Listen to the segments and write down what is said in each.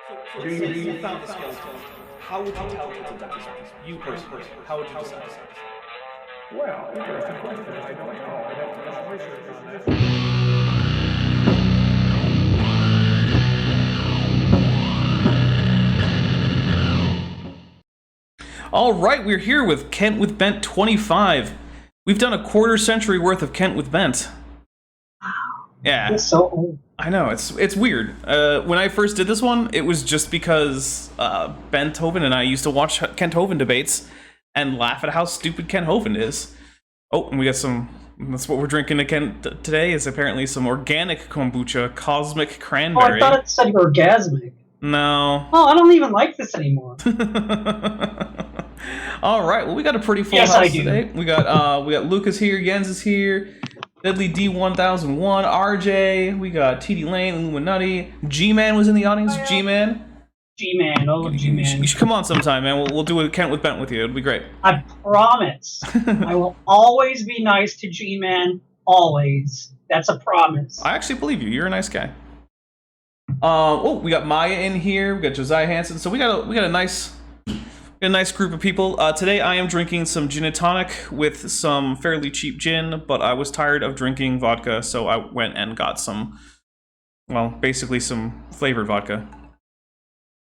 So say you found a skeleton. How would you tell it's a dinosaur? You personally, how would you decide? Well, interesting question. I don't know. I'd have to do some research on that. All right, we're here with Kent with Bent 25. We've done a quarter century worth of Kent with Bent. Yeah. It's so old. I know, it's weird. When I first did this one, it was just because Bent Hovind and I used to watch Kent Hovind debates and laugh at how stupid Kent Hovind is. Oh, and we got some, that's what we're drinking again today, is apparently some organic kombucha, cosmic Oh, cranberry. I thought it said orgasmic. No. Oh, I don't even like this anymore. All right, well, we got a pretty full house today. We got Lucas here, Jens is here, Deadly D1001, RJ, we got TD Lane, Illuminati, G-Man was in the audience. G-Man. G-Man, oh G-Man. You should come on sometime, man. We'll do a Kent with Bent with you. It'll be great. I promise. I will always be nice to G-Man. Always. That's a promise. I actually believe you. You're a nice guy. Oh, we got Maya in here. We got Josiah Hansen. So we got a nice group of people. Today I am drinking some gin and tonic with some fairly cheap gin, but I was tired of drinking vodka, so I went and got some, well, basically some flavored vodka.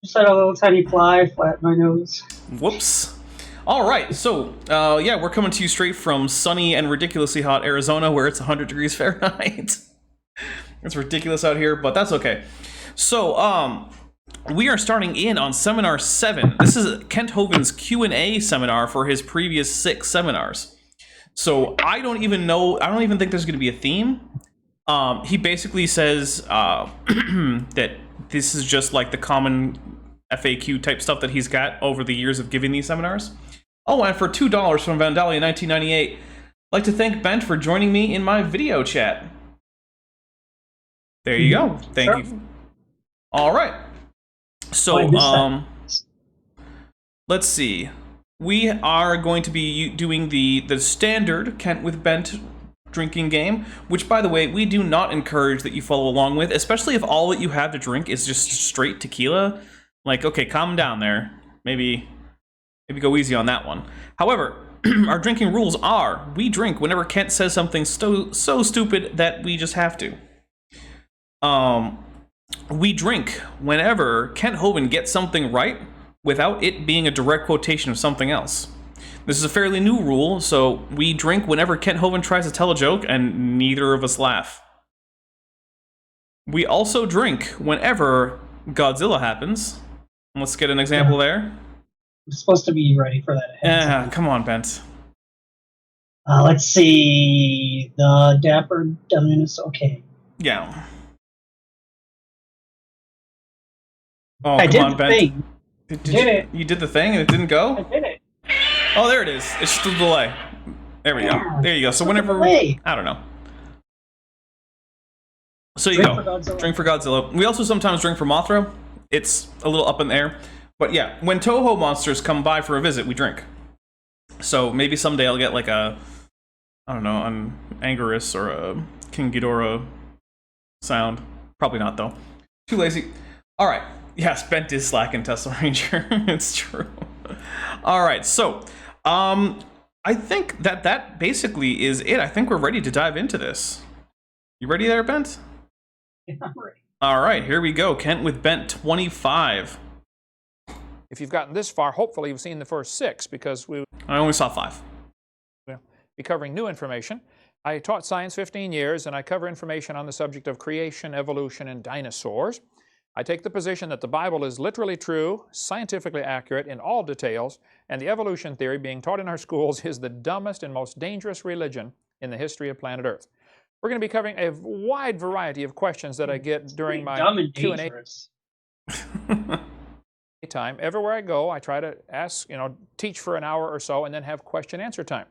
Just had a little tiny fly flat my nose. Whoops. All right, so yeah, we're coming to you straight from sunny and ridiculously hot Arizona, where it's 100 degrees Fahrenheit. It's ridiculous out here, but that's okay. So, we are starting in on Seminar 7. This is Kent Hovind's Q&A seminar for his previous 6 seminars. So, I don't even think there's going to be a theme. He basically says that this is just like the common FAQ type stuff that he's got over the years of giving these seminars. Oh, and for $2 from Vandalia 1998, I'd like to thank Bent for joining me in my video chat. There you go. Thank you. All right. So, let's see. We are going to be doing the standard Kent with Bent drinking game, which, by the way, we do not encourage that you follow along with, especially if all that you have to drink is just straight tequila. Like, okay, calm down there. Maybe go easy on that one. However, our drinking rules are: we drink whenever Kent says something so stupid that we just have to. We drink whenever Kent Hovind gets something right without it being a direct quotation of something else. This is a fairly new rule, so we drink whenever Kent Hovind tries to tell a joke and neither of us laugh. We also drink whenever Godzilla happens. Let's get an example there. I'm supposed to be ready for that. Yeah, come on, Bent. Let's see. The Dapper Dominus. Okay. Yeah. Oh, I come did on, the Bent. thing. Did it. You did the thing and it didn't go? I did it. Oh, there it is. It's just a delay. There we go. There you go. So whenever... Delay. I don't know. So you Drink go. for Godzilla. Drink for Godzilla. We also sometimes drink for Mothra. It's a little up in the air. But yeah, when Toho monsters come by for a visit, we drink. So maybe someday I'll get like a... I don't know, an Anguirus or a King Ghidorah sound. Probably not, though. Too lazy. All right. Yes, Bent is slacking Tesla Ranger. It's true. All right, so I think that basically is it. I think we're ready to dive into this. You ready there, Bent? Yeah, I'm ready. All right, here we go. Kent with Bent 25. If you've gotten this far, hopefully you've seen the first 6, because we I only saw 5. will be covering new information. I taught science 15 years, and I cover information on the subject of creation, evolution, and dinosaurs. I take the position that the Bible is literally true, scientifically accurate in all details, and the evolution theory being taught in our schools is the dumbest and most dangerous religion in the history of planet Earth. We're going to be covering a wide variety of questions that I get during my Dumb and Q&A dangerous. time. Everywhere I go, I try to ask, teach for an hour or so and then have question-answer time.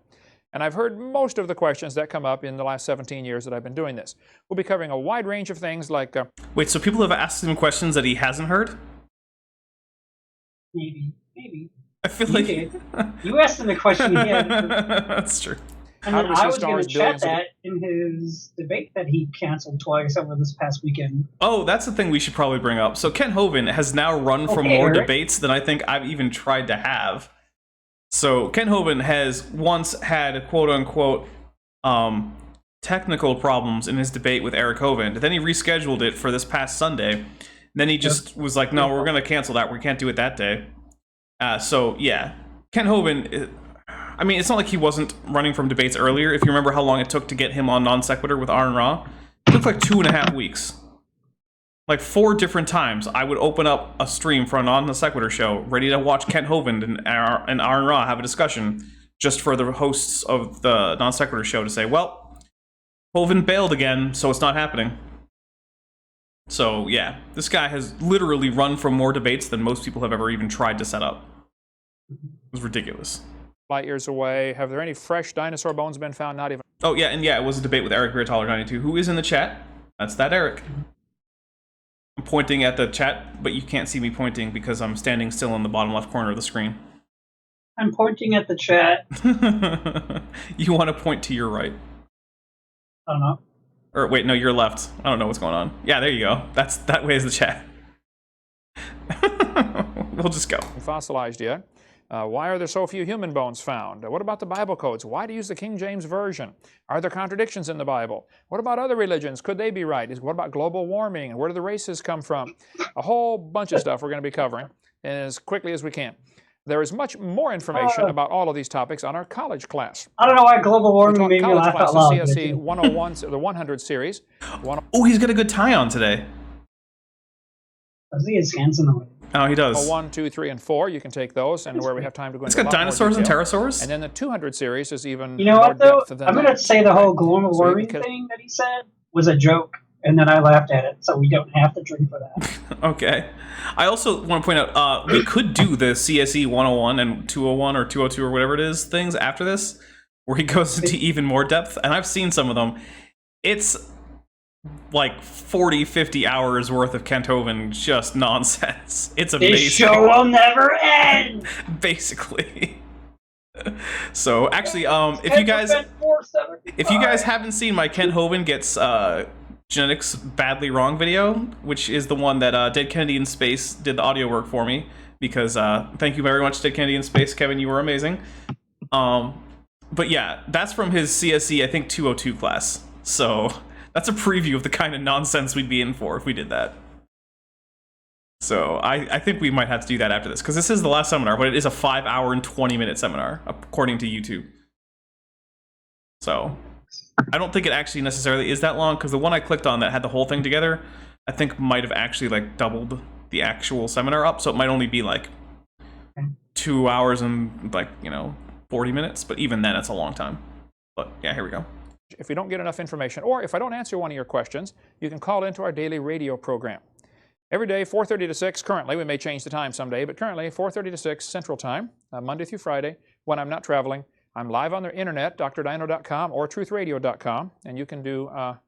And I've heard most of the questions that come up in the last 17 years that I've been doing this. We'll be covering a wide range of things like... Wait, so people have asked him questions that he hasn't heard? Maybe. I feel You like... did. You asked him the question he had. That's true. And How then do we see I was going stars to billions chat of... that in his debate that he canceled twice over this past weekend. Oh, that's the thing we should probably bring up. So Ken Hovind has now run from Okay, more Eric. debates than I think I've even tried to have. So Ken Hovind has once had quote-unquote technical problems in his debate with Eric Hovind. Then he rescheduled it for this past Sunday. Then he just was like, no, we're going to cancel that. We can't do it that day. So, yeah. Ken Hovind, I mean, it's not like he wasn't running from debates earlier. If you remember how long it took to get him on Non Sequitur with Aaron Ra, it took like 2.5 weeks. Like 4 different times, I would open up a stream for a Non Sequitur show, ready to watch Ken Hovind and Aaron Ra have a discussion, just for the hosts of the Non Sequitur show to say, well, Hovind bailed again, so it's not happening. So, yeah, this guy has literally run from more debates than most people have ever even tried to set up. It was ridiculous. light years away. Have there any fresh dinosaur bones been found? Not even. Oh, yeah, and yeah, it was a debate with Eric Beertaller92, who is in the chat. That's that Eric. I'm pointing at the chat, but you can't see me pointing because I'm standing still in the bottom left corner of the screen. I'm pointing at the chat. You want to point to your right. I don't know. Or wait, no, your left. I don't know what's going on. Yeah, there you go. That way is the chat. We'll just go. Fossilized yet. Why are there so few human bones found? What about the Bible codes? Why do you use the King James Version? Are there contradictions in the Bible? What about other religions? Could they be right? What about global warming? And where do the races come from? A whole bunch of stuff we're going to be covering as quickly as we can. There is much more information about all of these topics on our college class. I don't know why global We warming taught made me college laugh out classes, loud. CSE 101, the 100 series. Oh, he's got a good tie on today. Does he have hands in the way? Oh, he does. 1, 2, 3, and 4. You can take those, and where we have time to go It's into a got lot more dinosaurs and detail. pterosaurs. And then the 200 series is even You know more what, though? depth than I'm going that. to say the whole global So warming because- thing that he said was a joke, and then I laughed at it, so we don't have to drink for that. Okay. I also want to point out, we could do the CSE 101 and 201 or 202 or whatever it is things after this, where he goes into even more depth, and I've seen some of them. It's like 40, 50 hours worth of Kent Hovind just nonsense. It's amazing. This show will never end! Basically. So, actually, if you guys haven't seen my Kent Hovind gets genetics badly wrong video, which is the one that Dead Kennedy in Space did the audio work for me, because thank you very much, Dead Kennedy in Space. Kevin, you were amazing. But yeah, that's from his CSE, I think, 202 class. So that's a preview of the kind of nonsense we'd be in for if we did that. So I think we might have to do that after this, because this is the last seminar, but it is a 5-hour and 20-minute seminar, according to YouTube. So I don't think it actually necessarily is that long, because the one I clicked on that had the whole thing together, I think might have actually like doubled the actual seminar up, so it might only be like 2 hours and like, 40 minutes, but even then it's a long time. But yeah, here we go. If we don't get enough information, or if I don't answer one of your questions, you can call into our daily radio program. Every day, 4:30 to 6, currently, we may change the time someday, but currently 4:30 to 6 Central Time, Monday through Friday, when I'm not traveling. I'm live on the internet, drdino.com or truthradio.com, and you can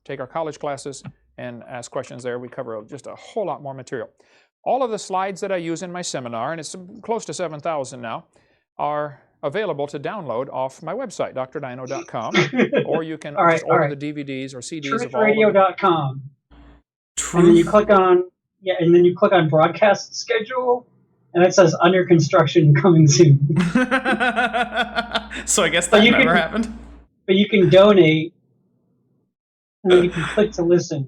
take our college classes and ask questions there. We cover just a whole lot more material. All of the slides that I use in my seminar, and it's close to 7,000 now, are available to download off my website, drdino.com, or you can just order the DVDs or CDs of all of them. Truthradio.com. And then you click on broadcast schedule, and it says under construction coming soon. So I guess that never happened. But you can donate, and then you can click to listen.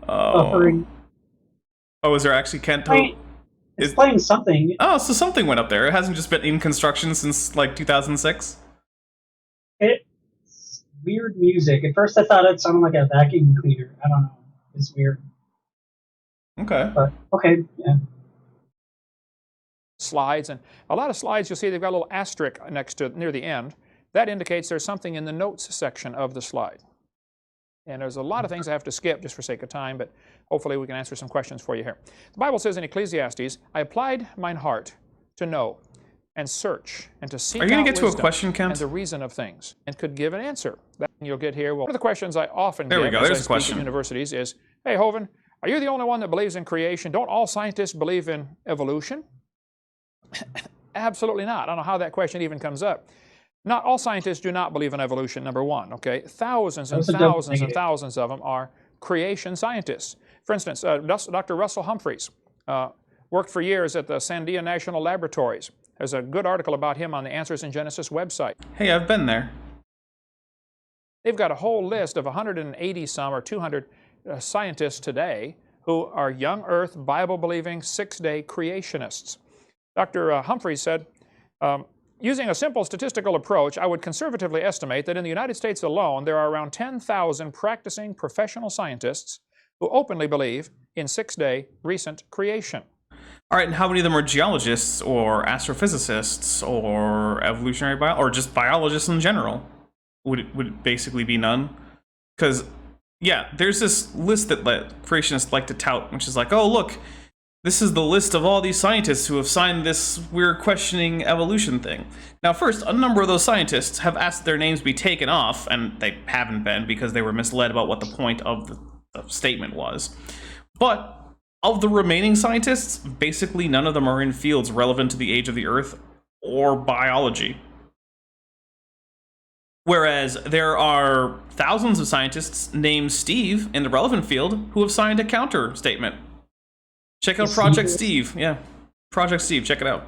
Oh, is there actually Kent? It's playing something. Oh, so something went up there. It hasn't just been in construction since like 2006. It's weird music. At first, I thought it sounded like a vacuum cleaner. I don't know. It's weird. Okay. But okay, yeah. Slides, and a lot of slides you'll see they've got a little asterisk near the end. That indicates there's something in the notes section of the slide. And there's a lot of things I have to skip just for sake of time, but hopefully we can answer some questions for you here. The Bible says in Ecclesiastes, I applied mine heart to know and search and to seek out wisdom. Are you going to get to a question, Kent? And the reason of things, and could give an answer. That you'll get here. Well, one of the questions I often there we get go. as I There's a speak question. at universities is, hey, Hovind, are you the only one that believes in creation? Don't all scientists believe in evolution? Absolutely not. I don't know how that question even comes up. Not all scientists do not believe in evolution, number one, okay? Thousands and That's a double thousands and negative. thousands of them are creation scientists. For instance, Dr. Russell Humphreys worked for years at the Sandia National Laboratories. There's a good article about him on the Answers in Genesis website. Hey, I've been there. They've got a whole list of 180 some or 200 scientists today who are young earth, Bible-believing, six-day creationists. Dr. Humphreys said, using a simple statistical approach, I would conservatively estimate that in the United States alone, there are around 10,000 practicing professional scientists who openly believe in six-day recent creation. All right, and how many of them are geologists or astrophysicists or evolutionary or just biologists in general? Would it basically be none? Because, yeah, there's this list that creationists like to tout, which is like, oh, look, this is the list of all these scientists who have signed this we're questioning evolution thing. Now, first, a number of those scientists have asked their names be taken off, and they haven't been because they were misled about what the point of the statement was. But of the remaining scientists, basically none of them are in fields relevant to the age of the Earth or biology. Whereas there are thousands of scientists named Steve in the relevant field who have signed a counter statement. Check out Project Steve. Yeah, Project Steve, check it out.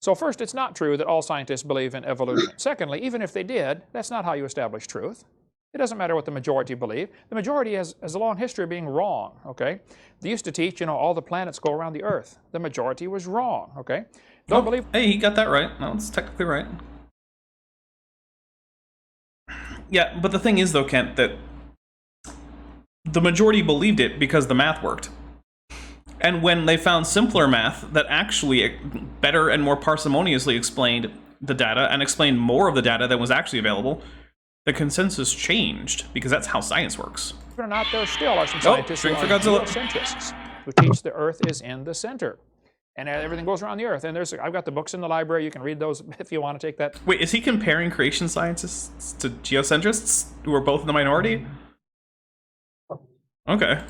So first, it's not true that all scientists believe in evolution. Secondly, even if they did, that's not how you establish truth. It doesn't matter what the majority believe. The majority has a long history of being wrong, okay? They used to teach, all the planets go around the Earth. The majority was wrong, okay? Don't believe... Hey, he got that right. No, it's technically right. Yeah, but the thing is, though, Kent, that the majority believed it because the math worked. And when they found simpler math that actually better and more parsimoniously explained the data and explained more of the data that was actually available, the consensus changed, because that's how science works. Believe it or not, there still are some scientists who are geocentrists, who teach the Earth is in the center. And everything goes around the Earth. And I've got the books in the library. You can read those if you want to take that. Wait, is he comparing creation scientists to geocentrists, who are both in the minority? Okay.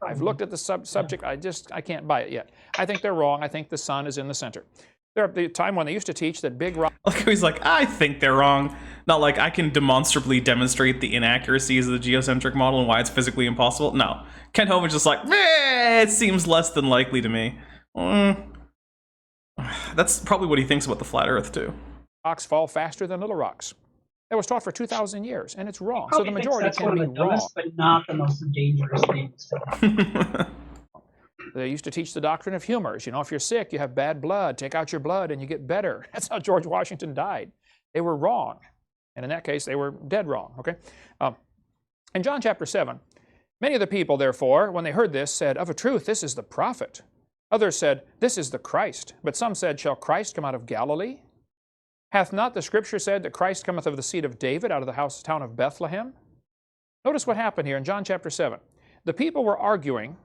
I've looked at the subject. I can't buy it yet. I think they're wrong. I think the sun is in the center. There was a time when they used to teach that big rock... Like, he's like, I think they're wrong. Not like I can demonstrably demonstrate the inaccuracies of the geocentric model and why it's physically impossible. No. Kent Hovind's just like, it seems less than likely to me. That's probably what he thinks about the flat Earth, too. Rocks fall faster than little rocks. That was taught for 2,000 years, and it's wrong. So the majority can be wrong. But not the most dangerous things. They used to teach the doctrine of humors. If you're sick, you have bad blood. Take out your blood and you get better. That's how George Washington died. They were wrong. And in that case, they were dead wrong. Okay. In John chapter 7, many of the people, therefore, when they heard this, said, of a truth, this is the prophet. Others said, this is the Christ. But some said, shall Christ come out of Galilee? Hath not the Scripture said that Christ cometh of the seed of David out of the town of Bethlehem? Notice what happened here in John chapter 7. The people were arguing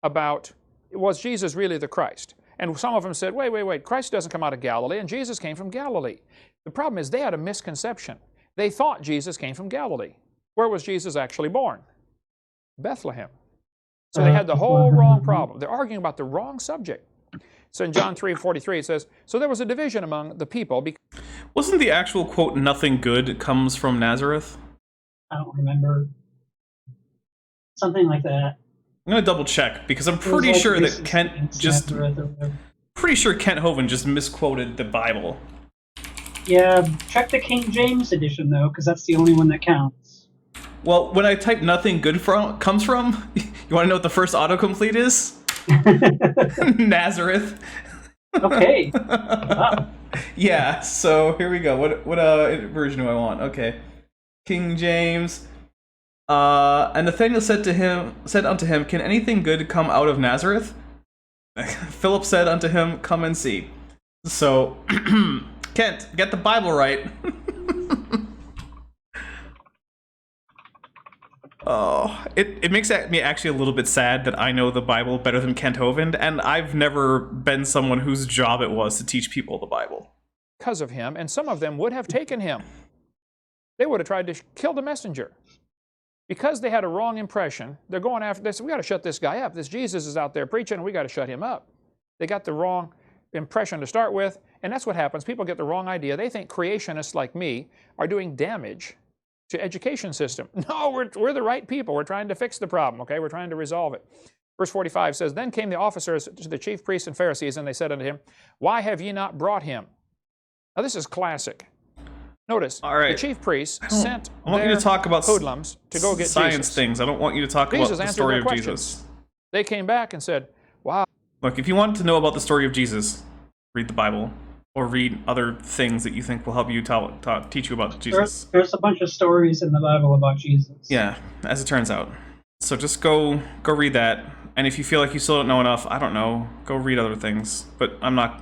about, was Jesus really the Christ? And some of them said, wait, Christ doesn't come out of Galilee, and Jesus came from Galilee. The problem is they had a misconception. They thought Jesus came from Galilee. Where was Jesus actually born? Bethlehem. So they had the whole wrong problem. They're arguing about the wrong subject. So in John 3:43 it says, so there was a division among the people. Wasn't the actual quote, nothing good comes from Nazareth? I don't remember. Something like that. I'm going to double check, because I'm pretty sure that Kent just... Pretty sure Kent Hovind just misquoted the Bible. Yeah, check the King James edition, though, because that's the only one that counts. Well, when I type nothing good comes from, you want to know what the first autocomplete is? Nazareth. Okay. Wow. Yeah, so here we go. What version do I want? Okay. King James. And Nathanael said unto him, can anything good come out of Nazareth? Philip said unto him, come and see. So, Kent, get the Bible right. Oh, it makes me actually a little bit sad that I know the Bible better than Kent Hovind, and I've never been someone whose job it was to teach people the Bible. Because of him, and some of them would have taken him. They would have tried to kill the messenger. Because they had a wrong impression, they're going after this. We got to shut this guy up. This Jesus is out there preaching, and we got to shut him up. They got the wrong impression to start with, And that's what happens. People get the wrong idea. They think creationists like me are doing damage to education system. No, we're the right people. We're trying to fix the problem, okay? We're trying to resolve it. Verse 45 says, Then came the officers to the chief priests and Pharisees, and they said unto him, Why have ye not brought him? Now this is classic. Notice, the chief priests sent I want you to talk about hoodlums to go get science Jesus. things. I don't want you to talk about the story of Jesus. They came back and said, wow. Look, if you want to know about the story of Jesus, read the Bible or read other things that you think will help you teach you about Jesus. There's a bunch of stories in the Bible about Jesus. Yeah, as it turns out. So just go read that. And if you feel like you still don't know enough, I don't know, go read other things. But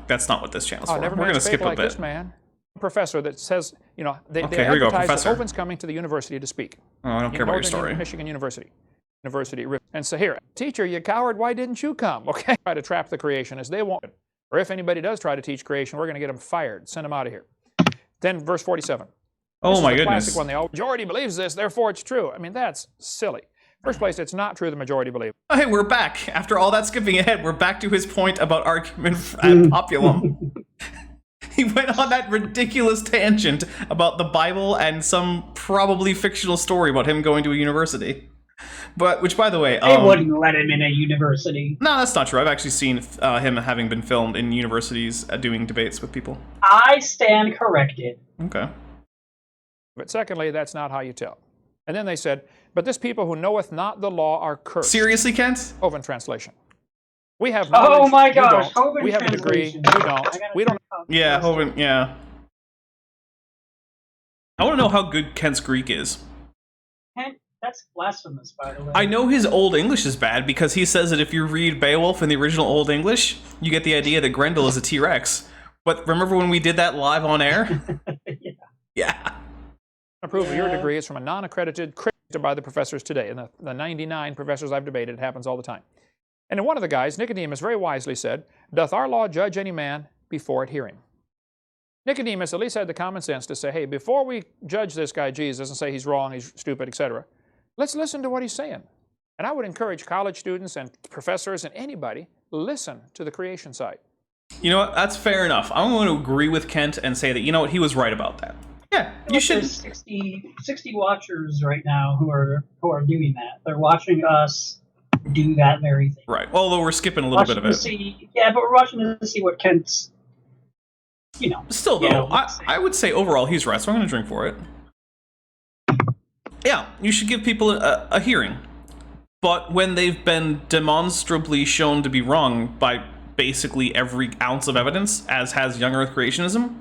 that's not what this channel's for. We're going to skip a bit. This man, professor that says, you know, they here we go, advertise that Hovind's coming to the university to speak. Oh, I don't care about your story. Michigan University. And so here, teacher, you coward, why didn't you come? Okay, try to trap the creationists. They won't. Or if anybody does try to teach creation, we're going to get them fired. Send them out of here. Then verse 47. Oh my goodness. Classic one. The majority believes this, therefore it's true. I mean, that's silly. First place, it's not true the majority believe. Hey, we're back. After all that skipping ahead, we're back to his point about argument ad populum. He went on that ridiculous tangent about the Bible and some probably fictional story about him going to a university. But, which by the way... They wouldn't let him in a university. No, that's not true. I've actually seen him having been filmed in universities doing debates with people. I stand corrected. Okay. But secondly, that's not how you tell. And then they said, but this people who knoweth not the law are cursed. Seriously, Kent? Hovind translation. We have knowledge. Oh my gosh, Hovind we have a degree. You don't. We don't. Yeah, Hovind, yeah. I want to know how good Kent's Greek is. Kent, that's blasphemous, by the way. I know his Old English is bad because he says that if you read Beowulf in the original Old English, you get the idea that Grendel is a T-Rex. But remember when we did that live on air? Yeah. Approve of your degree is from a non-accredited by the professors today. And the 99 professors I've debated, it happens all the time. And then one of the guys, Nicodemus, very wisely said, Doth our law judge any man before it hear him? Nicodemus at least had the common sense to say, hey, before we judge this guy Jesus and say he's wrong, he's stupid, etc., let's listen to what he's saying. And I would encourage college students and professors and anybody, listen to the creation side. You know what? That's fair enough. I'm going to agree with Kent and say that, you know what, he was right about that. Yeah, you should. There's 60 watchers right now who are doing that. They're watching us do that very thing. Right. Although we're skipping a little bit of it. But we're watching to see what Kent's, you know. Still, though, I would say overall he's right, so I'm going to drink for it. Yeah, you should give people a hearing. But when they've been demonstrably shown to be wrong by basically every ounce of evidence, as has young Earth creationism,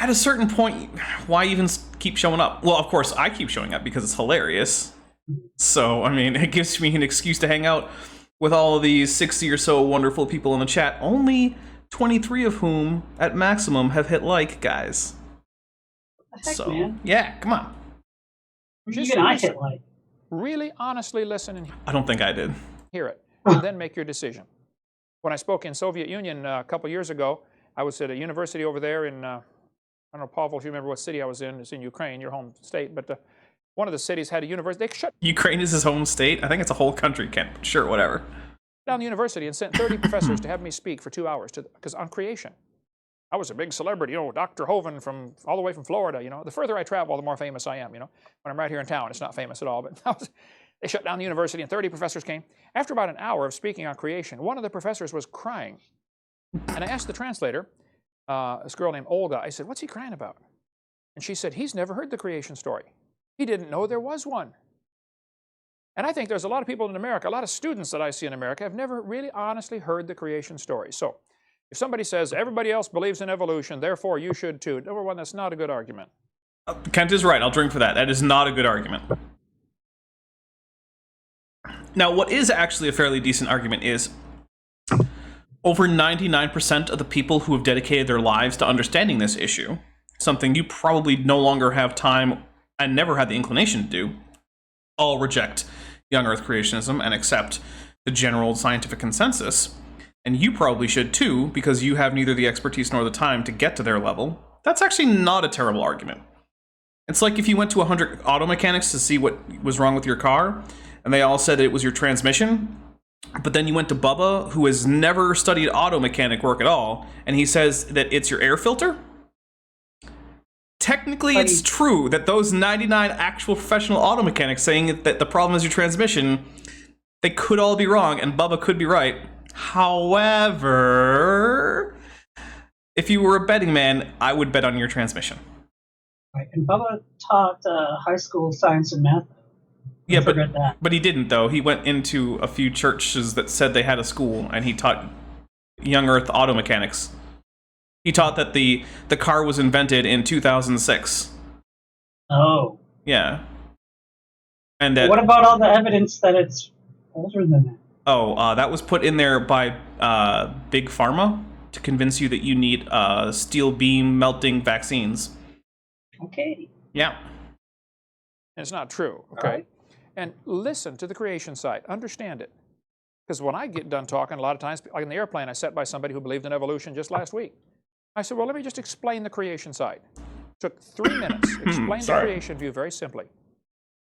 at a certain point, why even keep showing up? Well, of course, I keep showing up because it's hilarious. So, I mean, it gives me an excuse to hang out with all of these 60 or so wonderful people in the chat, only 23 of whom, at maximum, have hit like, guys. What the heck, So, man? yeah, come on. Even I hit like. Really honestly listen and I don't think I did. hear it, and then make your decision. When I spoke in Soviet Union a couple years ago, I was at a university over there in... I don't know, Pavel, if you remember what city I was in. It's in Ukraine, your home state. But one of the cities had a university. They shut Ukraine is his home state? I think it's a whole country, Kent. Sure, whatever. down the university and sent 30 professors to have me speak for 2 hours because on creation. I was a big celebrity, you know, Dr. Hovind from all the way from Florida, you know. The further I travel, the more famous I am, you know. When I'm right here in town, it's not famous at all. But they shut down the university and 30 professors came. After about an hour of speaking on creation, one of the professors was crying. And I asked the translator, this girl named Olga, I said, what's he crying about? And she said, he's never heard the creation story. He didn't know there was one. And I think there's a lot of people in America, a lot of students that I see in America have never really honestly heard the creation story. So if somebody says, everybody else believes in evolution, therefore you should too, number one, that's not a good argument. Kent is right. I'll drink for that. That is not a good argument. Now, what is actually a fairly decent argument is over 99% of the people who have dedicated their lives to understanding this issue, something you probably no longer have time and never had the inclination to do, all reject young Earth creationism and accept the general scientific consensus. And you probably should too, because you have neither the expertise nor the time to get to their level. That's actually not a terrible argument. It's like if you went to 100 auto mechanics to see what was wrong with your car, and they all said that it was your transmission. But then you went to Bubba, who has never studied auto mechanic work at all, and he says that it's your air filter? Technically, it's true that those 99 actual professional auto mechanics saying that the problem is your transmission, they could all be wrong, and Bubba could be right. However, if you were a betting man, I would bet on your transmission. Right. And Bubba taught high school science and math. Yeah, but he didn't, though. He went into a few churches that said they had a school, and he taught young Earth auto mechanics. He taught that the car was invented in 2006. Oh. Yeah. And that. What about all the evidence that it's older than that? Oh, that was put in there by Big Pharma to convince you that you need steel beam melting vaccines. Okay. Yeah. It's not true, okay? Right. And listen to the creation side. Understand it. Because when I get done talking, a lot of times, like in the airplane, I sat by somebody who believed in evolution just last week. I said, well, let me just explain the creation side. Took 3 minutes. Explained the creation view very simply.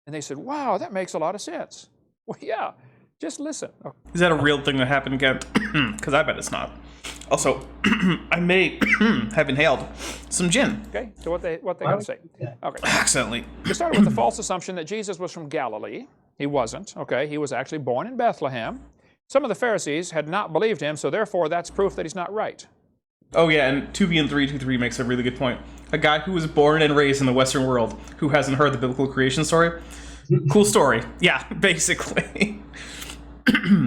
And they said, wow, that makes a lot of sense. Well, yeah, just listen. Okay. Is that a real thing that happened, Kent? Because I bet it's not. Also, I may have inhaled some gin. Okay, so what they got to say. Okay. Accidentally. We started with the false assumption that Jesus was from Galilee. He wasn't, okay? He was actually born in Bethlehem. Some of the Pharisees had not believed him, so therefore that's proof that he's not right. Oh yeah, and 2B323 makes a really good point. A guy who was born and raised in the Western world who hasn't heard the biblical creation story. Cool story. Yeah, basically.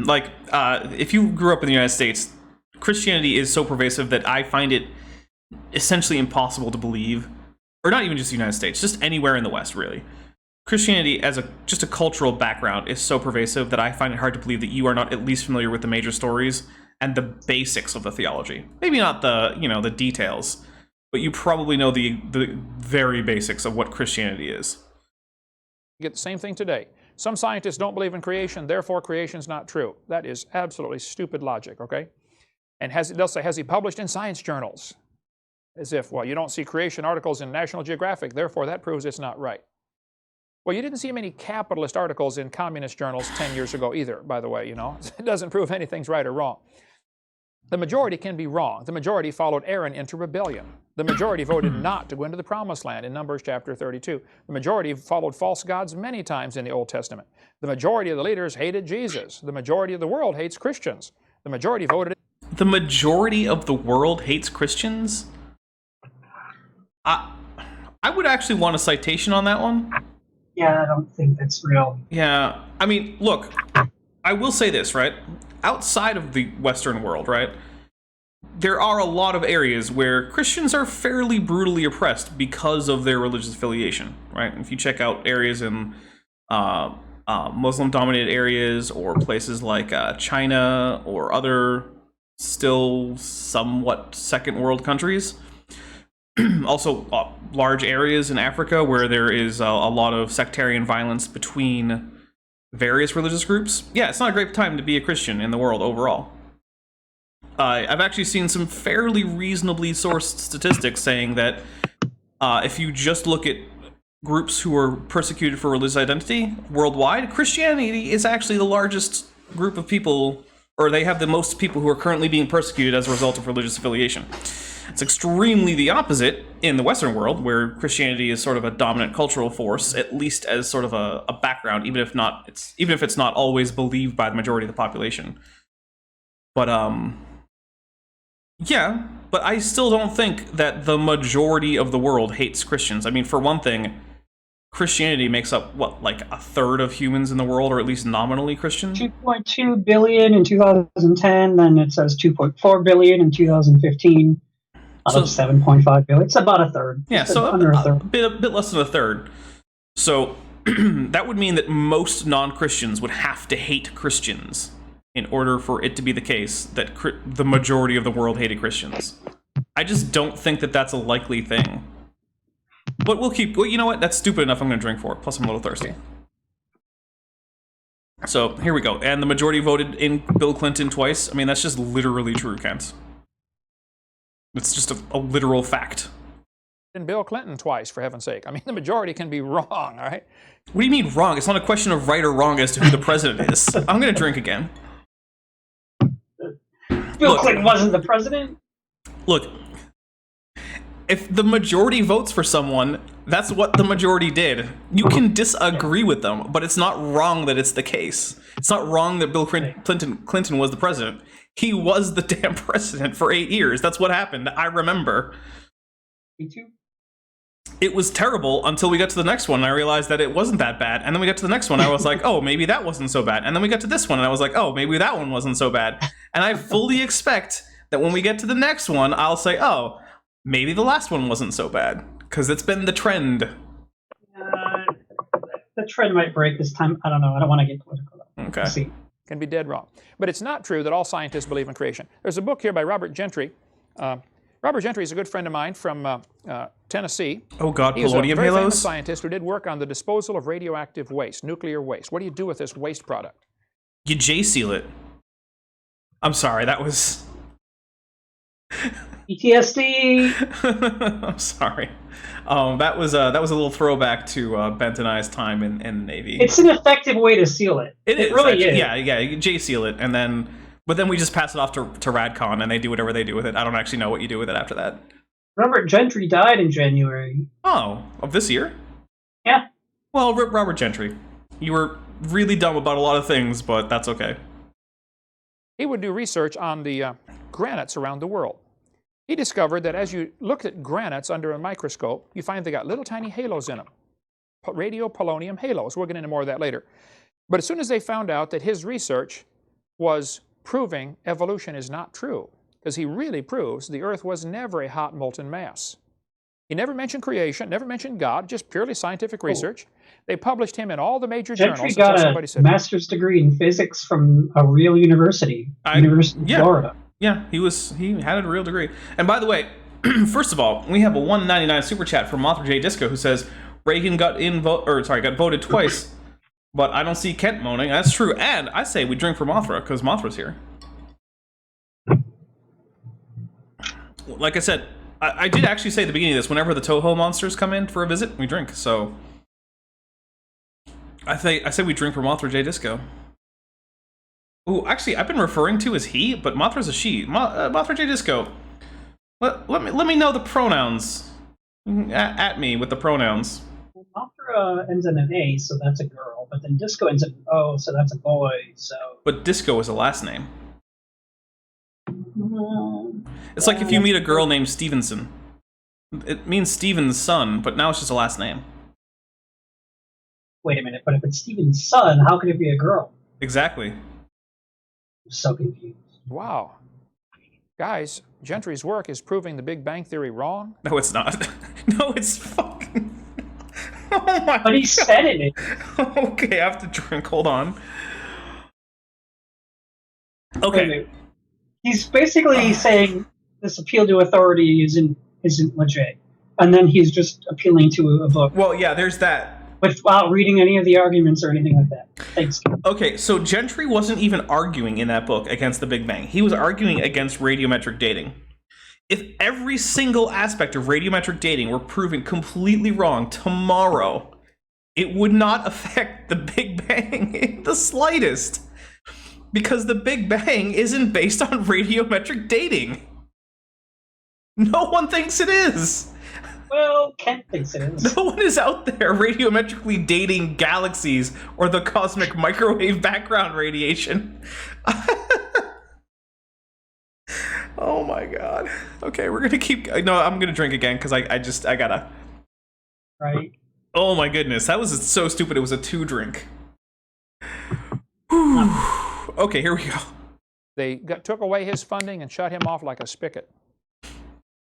Like, if you grew up in the United States, Christianity is so pervasive that I find it essentially impossible to believe, or not even just the United States, just anywhere in the West, really. Christianity as just a cultural background is so pervasive that I find it hard to believe that you are not at least familiar with the major stories and the basics of the theology. Maybe not the details, but you probably know the very basics of what Christianity is. You get the same thing today. Some scientists don't believe in creation, therefore creation's not true. That is absolutely stupid logic, okay? And they'll say, has he published in science journals? As if, well, you don't see creation articles in National Geographic, therefore that proves it's not right. Well, you didn't see many capitalist articles in communist journals 10 years ago either, by the way, It doesn't prove anything's right or wrong. The majority can be wrong. The majority followed Aaron into rebellion. The majority voted not to go into the promised land in Numbers chapter 32. The majority followed false gods many times in the Old Testament. The majority of the leaders hated Jesus. The majority of the world hates Christians. The majority voted... The majority of the world hates Christians? I would actually want a citation on that one. Yeah, I don't think that's real. Yeah, I mean, look, I will say this, right? Outside of the Western world, right, there are a lot of areas where Christians are fairly brutally oppressed because of their religious affiliation, right? If you check out areas in Muslim-dominated areas or places like China or other still somewhat second world countries, also large areas in Africa where there is a lot of sectarian violence between various religious groups. Yeah, it's not a great time to be a Christian in the world overall. I've actually seen some fairly reasonably sourced statistics saying that if you just look at groups who are persecuted for religious identity worldwide, Christianity is actually the largest group of people, or they have the most people who are currently being persecuted as a result of religious affiliation. It's extremely the opposite in the Western world, where Christianity is sort of a dominant cultural force, at least as sort of a background, even if it's not always believed by the majority of the population. But yeah, but I still don't think that the majority of the world hates Christians. I mean, for one thing, Christianity makes up, what, like a third of humans in the world, or at least nominally Christian? 2.2 billion in 2010, then it says 2.4 billion in 2015. Out of 7.5 billion. It's about a third. Yeah, so under a third. A bit less than a third. So that would mean that most non-Christians would have to hate Christians in order for it to be the case that the majority of the world hated Christians. I just don't think that that's a likely thing. But well, you know what? That's stupid enough. I'm going to drink for it. Plus, I'm a little thirsty. So here we go. And the majority voted in Bill Clinton twice. I mean, that's just literally true, Kent. It's just a literal fact. And Bill Clinton twice, for heaven's sake. I mean, the majority can be wrong, all right? What do you mean wrong? It's not a question of right or wrong as to who the president is. I'm going to drink again. Bill Clinton wasn't the president? Look, if the majority votes for someone, that's what the majority did. You can disagree with them, but it's not wrong that it's the case. It's not wrong that Bill Clinton was the president. He was the damn president for 8 years. That's what happened. I remember. Me too. It was terrible until we got to the next one, and I realized that it wasn't that bad. And then we got to the next one, I was like, oh, maybe that wasn't so bad. And then we got to this one, and I was like, oh, maybe that one wasn't so bad. And I fully expect that when we get to the next one, I'll say, oh, maybe the last one wasn't so bad, because it's been the trend. The trend might break this time. I don't know. I don't want to get political. Okay. We'll see. Can be dead wrong. But it's not true that all scientists believe in creation. There's a book here by Robert Gentry. Robert Gentry is a good friend of mine from Tennessee. Oh God, He's a polonium very famous halos? scientist who did work on the disposal of radioactive waste, nuclear waste. What do you do with this waste product? You J-seal it. I'm sorry, that was... PTSD! I'm sorry. That was a little throwback to Bent and I's time in the Navy. It's an effective way to seal it. It really actually, is. Yeah, you J-seal it, and then... But then we just pass it off to Radcon, and they do whatever they do with it. I don't actually know what you do with it after that. Robert Gentry died in January. Oh, of this year? Yeah. Well, Robert Gentry. You were really dumb about a lot of things, but that's okay. He would do research on the granites around the world. He discovered that as you looked at granites under a microscope, you find they got little tiny halos in them. Radio-polonium halos. We'll get into more of that later. But as soon as they found out that his research was proving evolution is not true, because he really proves the Earth was never a hot molten mass. He never mentioned creation, never mentioned God, just purely scientific research. They published him in all the major Gentry journals. got a master's degree in physics from a real university, University of Florida. Yeah, he had a real degree. And by the way, first of all, we have a $1.99 super chat from Mothra J Disco who says Reagan got voted twice. But I don't see Kent moaning. That's true. And I say we drink for Mothra, because Mothra's here. Like I said, I did actually say at the beginning of this, whenever the Toho monsters come in for a visit, we drink. So I say we drink for Mothra J Disco. Ooh, actually, I've been referring to as he, but Mothra's a she. Mothra J Disco. Let me know the pronouns. At me with the pronouns. Mothra ends in an A, so that's a girl. But then Disco ends in an O, so that's a boy. So. But Disco is a last name. It's like if you meet a girl named Stevenson. It means Steven's son, but now it's just a last name. Wait a minute, but if it's Steven's son, how could it be a girl? Exactly. I'm so confused. Wow. Guys, Gentry's work is proving the Big Bang Theory wrong? No, it's not. No, it's fucking... Oh my But he said it. Okay, I have to drink. Hold on. Okay. He's basically saying this appeal to authority isn't legit. And then he's just appealing to a book. Well, yeah, there's that. Without reading any of the arguments or anything like that. Thanks. Okay, so Gentry wasn't even arguing in that book against the Big Bang. He was arguing against radiometric dating. If every single aspect of radiometric dating were proven completely wrong tomorrow, it would not affect the Big Bang in the slightest. Because the Big Bang isn't based on radiometric dating. No one thinks it is. Well, Kent thinks it is. No one is out there radiometrically dating galaxies or the cosmic microwave background radiation. Oh my god. Okay, we're gonna keep... No, I'm gonna drink again, because I gotta... Right. Oh my goodness, that was so stupid, it was a 2-drink. Okay, here we go. They took away his funding and shut him off like a spigot.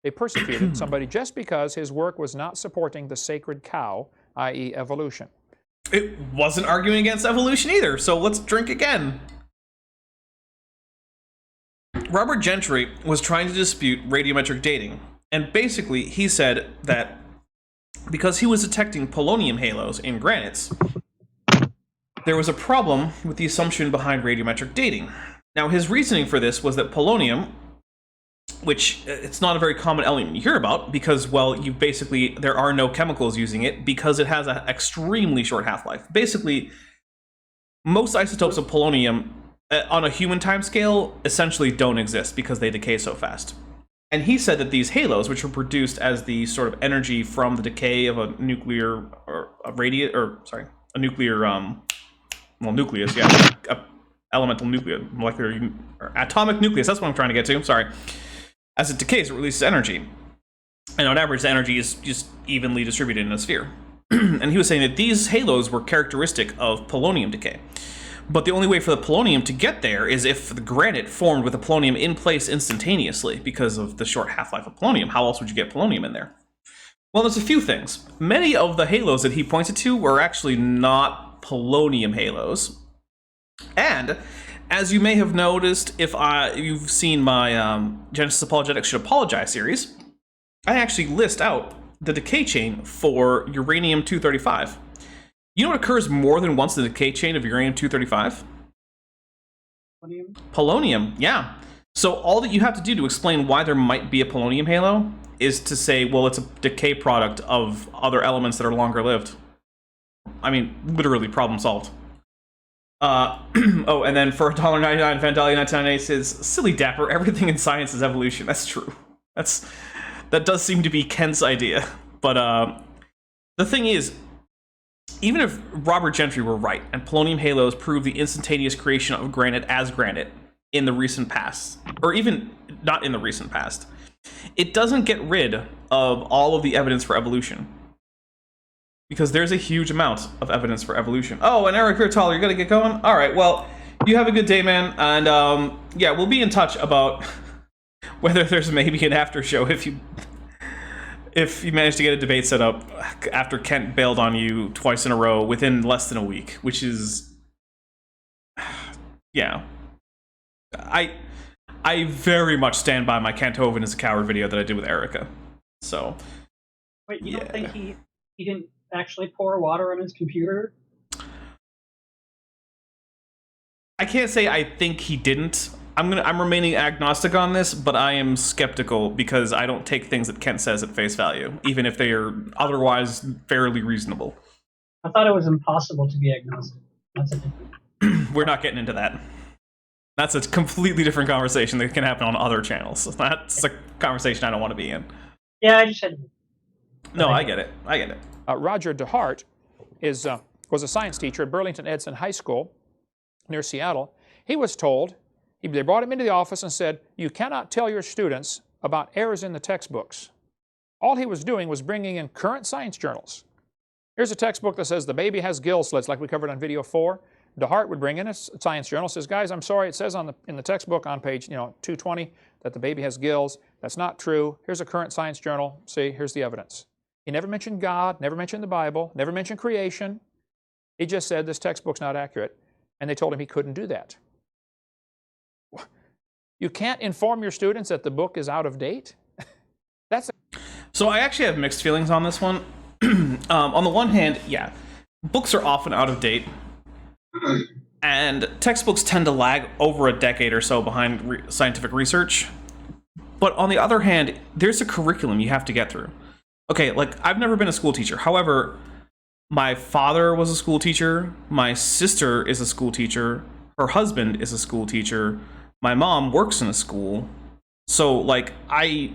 They persecuted somebody just because his work was not supporting the sacred cow, i.e. evolution. It wasn't arguing against evolution either, so let's drink again. Robert Gentry was trying to dispute radiometric dating, and basically he said that because he was detecting polonium halos in granites, there was a problem with the assumption behind radiometric dating. Now, his reasoning for this was that polonium, which it's not a very common element you hear about because, well, there are no chemicals using it because it has an extremely short half-life. Basically, most isotopes of polonium on a human timescale, essentially don't exist because they decay so fast. And he said that these halos, which were produced as the sort of energy from the decay of a nuclear or a nuclear nucleus, elemental nucleus, molecular or atomic nucleus. That's what I'm trying to get to. Sorry. As it decays, it releases energy, and on average, the energy is just evenly distributed in a sphere. And he was saying that these halos were characteristic of polonium decay. But the only way for the polonium to get there is if the granite formed with the polonium in place instantaneously because of the short half-life of polonium. How else would you get polonium in there? Well, there's a few things. Many of the halos that he pointed to were actually not polonium halos. And as you may have noticed, if you've seen my Genesis Apologetics Should Apologize series, I actually list out the decay chain for uranium-235. You know what occurs more than once in the decay chain of uranium-235? Polonium? Polonium, yeah. So all that you have to do to explain why there might be a polonium halo is to say, well, it's a decay product of other elements that are longer lived. I mean, literally problem solved. Oh, and then for $1.99, Vandalia 1998 says, silly dapper, everything in science is evolution. That's true. That does seem to be Kent's idea. But the thing is, even if Robert Gentry were right, and polonium halos prove the instantaneous creation of granite as granite in the recent past, or even not in the recent past, it doesn't get rid of all of the evidence for evolution. Because there's a huge amount of evidence for evolution. Oh, and Eric Kurtal, you're gonna get going? All right, well, you have a good day, man. And yeah, we'll be in touch about whether there's maybe an after show if you manage to get a debate set up after Kent bailed on you twice in a row within less than a week, which is, yeah. I very much stand by my Kent Hovind is a coward video that I did with Erica. So, wait, you don't think he didn't actually pour water on his computer? I can't say I think he didn't. I'm remaining agnostic on this, but I am skeptical because I don't take things that Kent says at face value, even if they are otherwise fairly reasonable. I thought it was impossible to be agnostic. That's a different. We're not getting into that. That's a completely different conversation that can happen on other channels. That's a conversation I don't want to be in. Yeah, I just had. No, I get it. I get it. Roger DeHart was a science teacher at Burlington Edson High School near Seattle. He was told, they brought him into the office and said, you cannot tell your students about errors in the textbooks. All he was doing was bringing in current science journals. Here's a textbook that says the baby has gill slits, like we covered on video 4. DeHart would bring in a science journal, says, guys, I'm sorry, it says in the textbook on page 220 that the baby has gills. That's not true. Here's a current science journal. See, here's the evidence. He never mentioned God, never mentioned the Bible, never mentioned creation. He just said this textbook's not accurate, and they told him he couldn't do that. You can't inform your students that the book is out of date? So I actually have mixed feelings on this one. On the one hand, yeah, books are often out of date, and textbooks tend to lag over a decade or so behind scientific research. But on the other hand, there's a curriculum you have to get through. Okay, like, I've never been a school teacher. However, my father was a school teacher. My sister is a school teacher. Her husband is a school teacher. My mom works in a school. So, like, I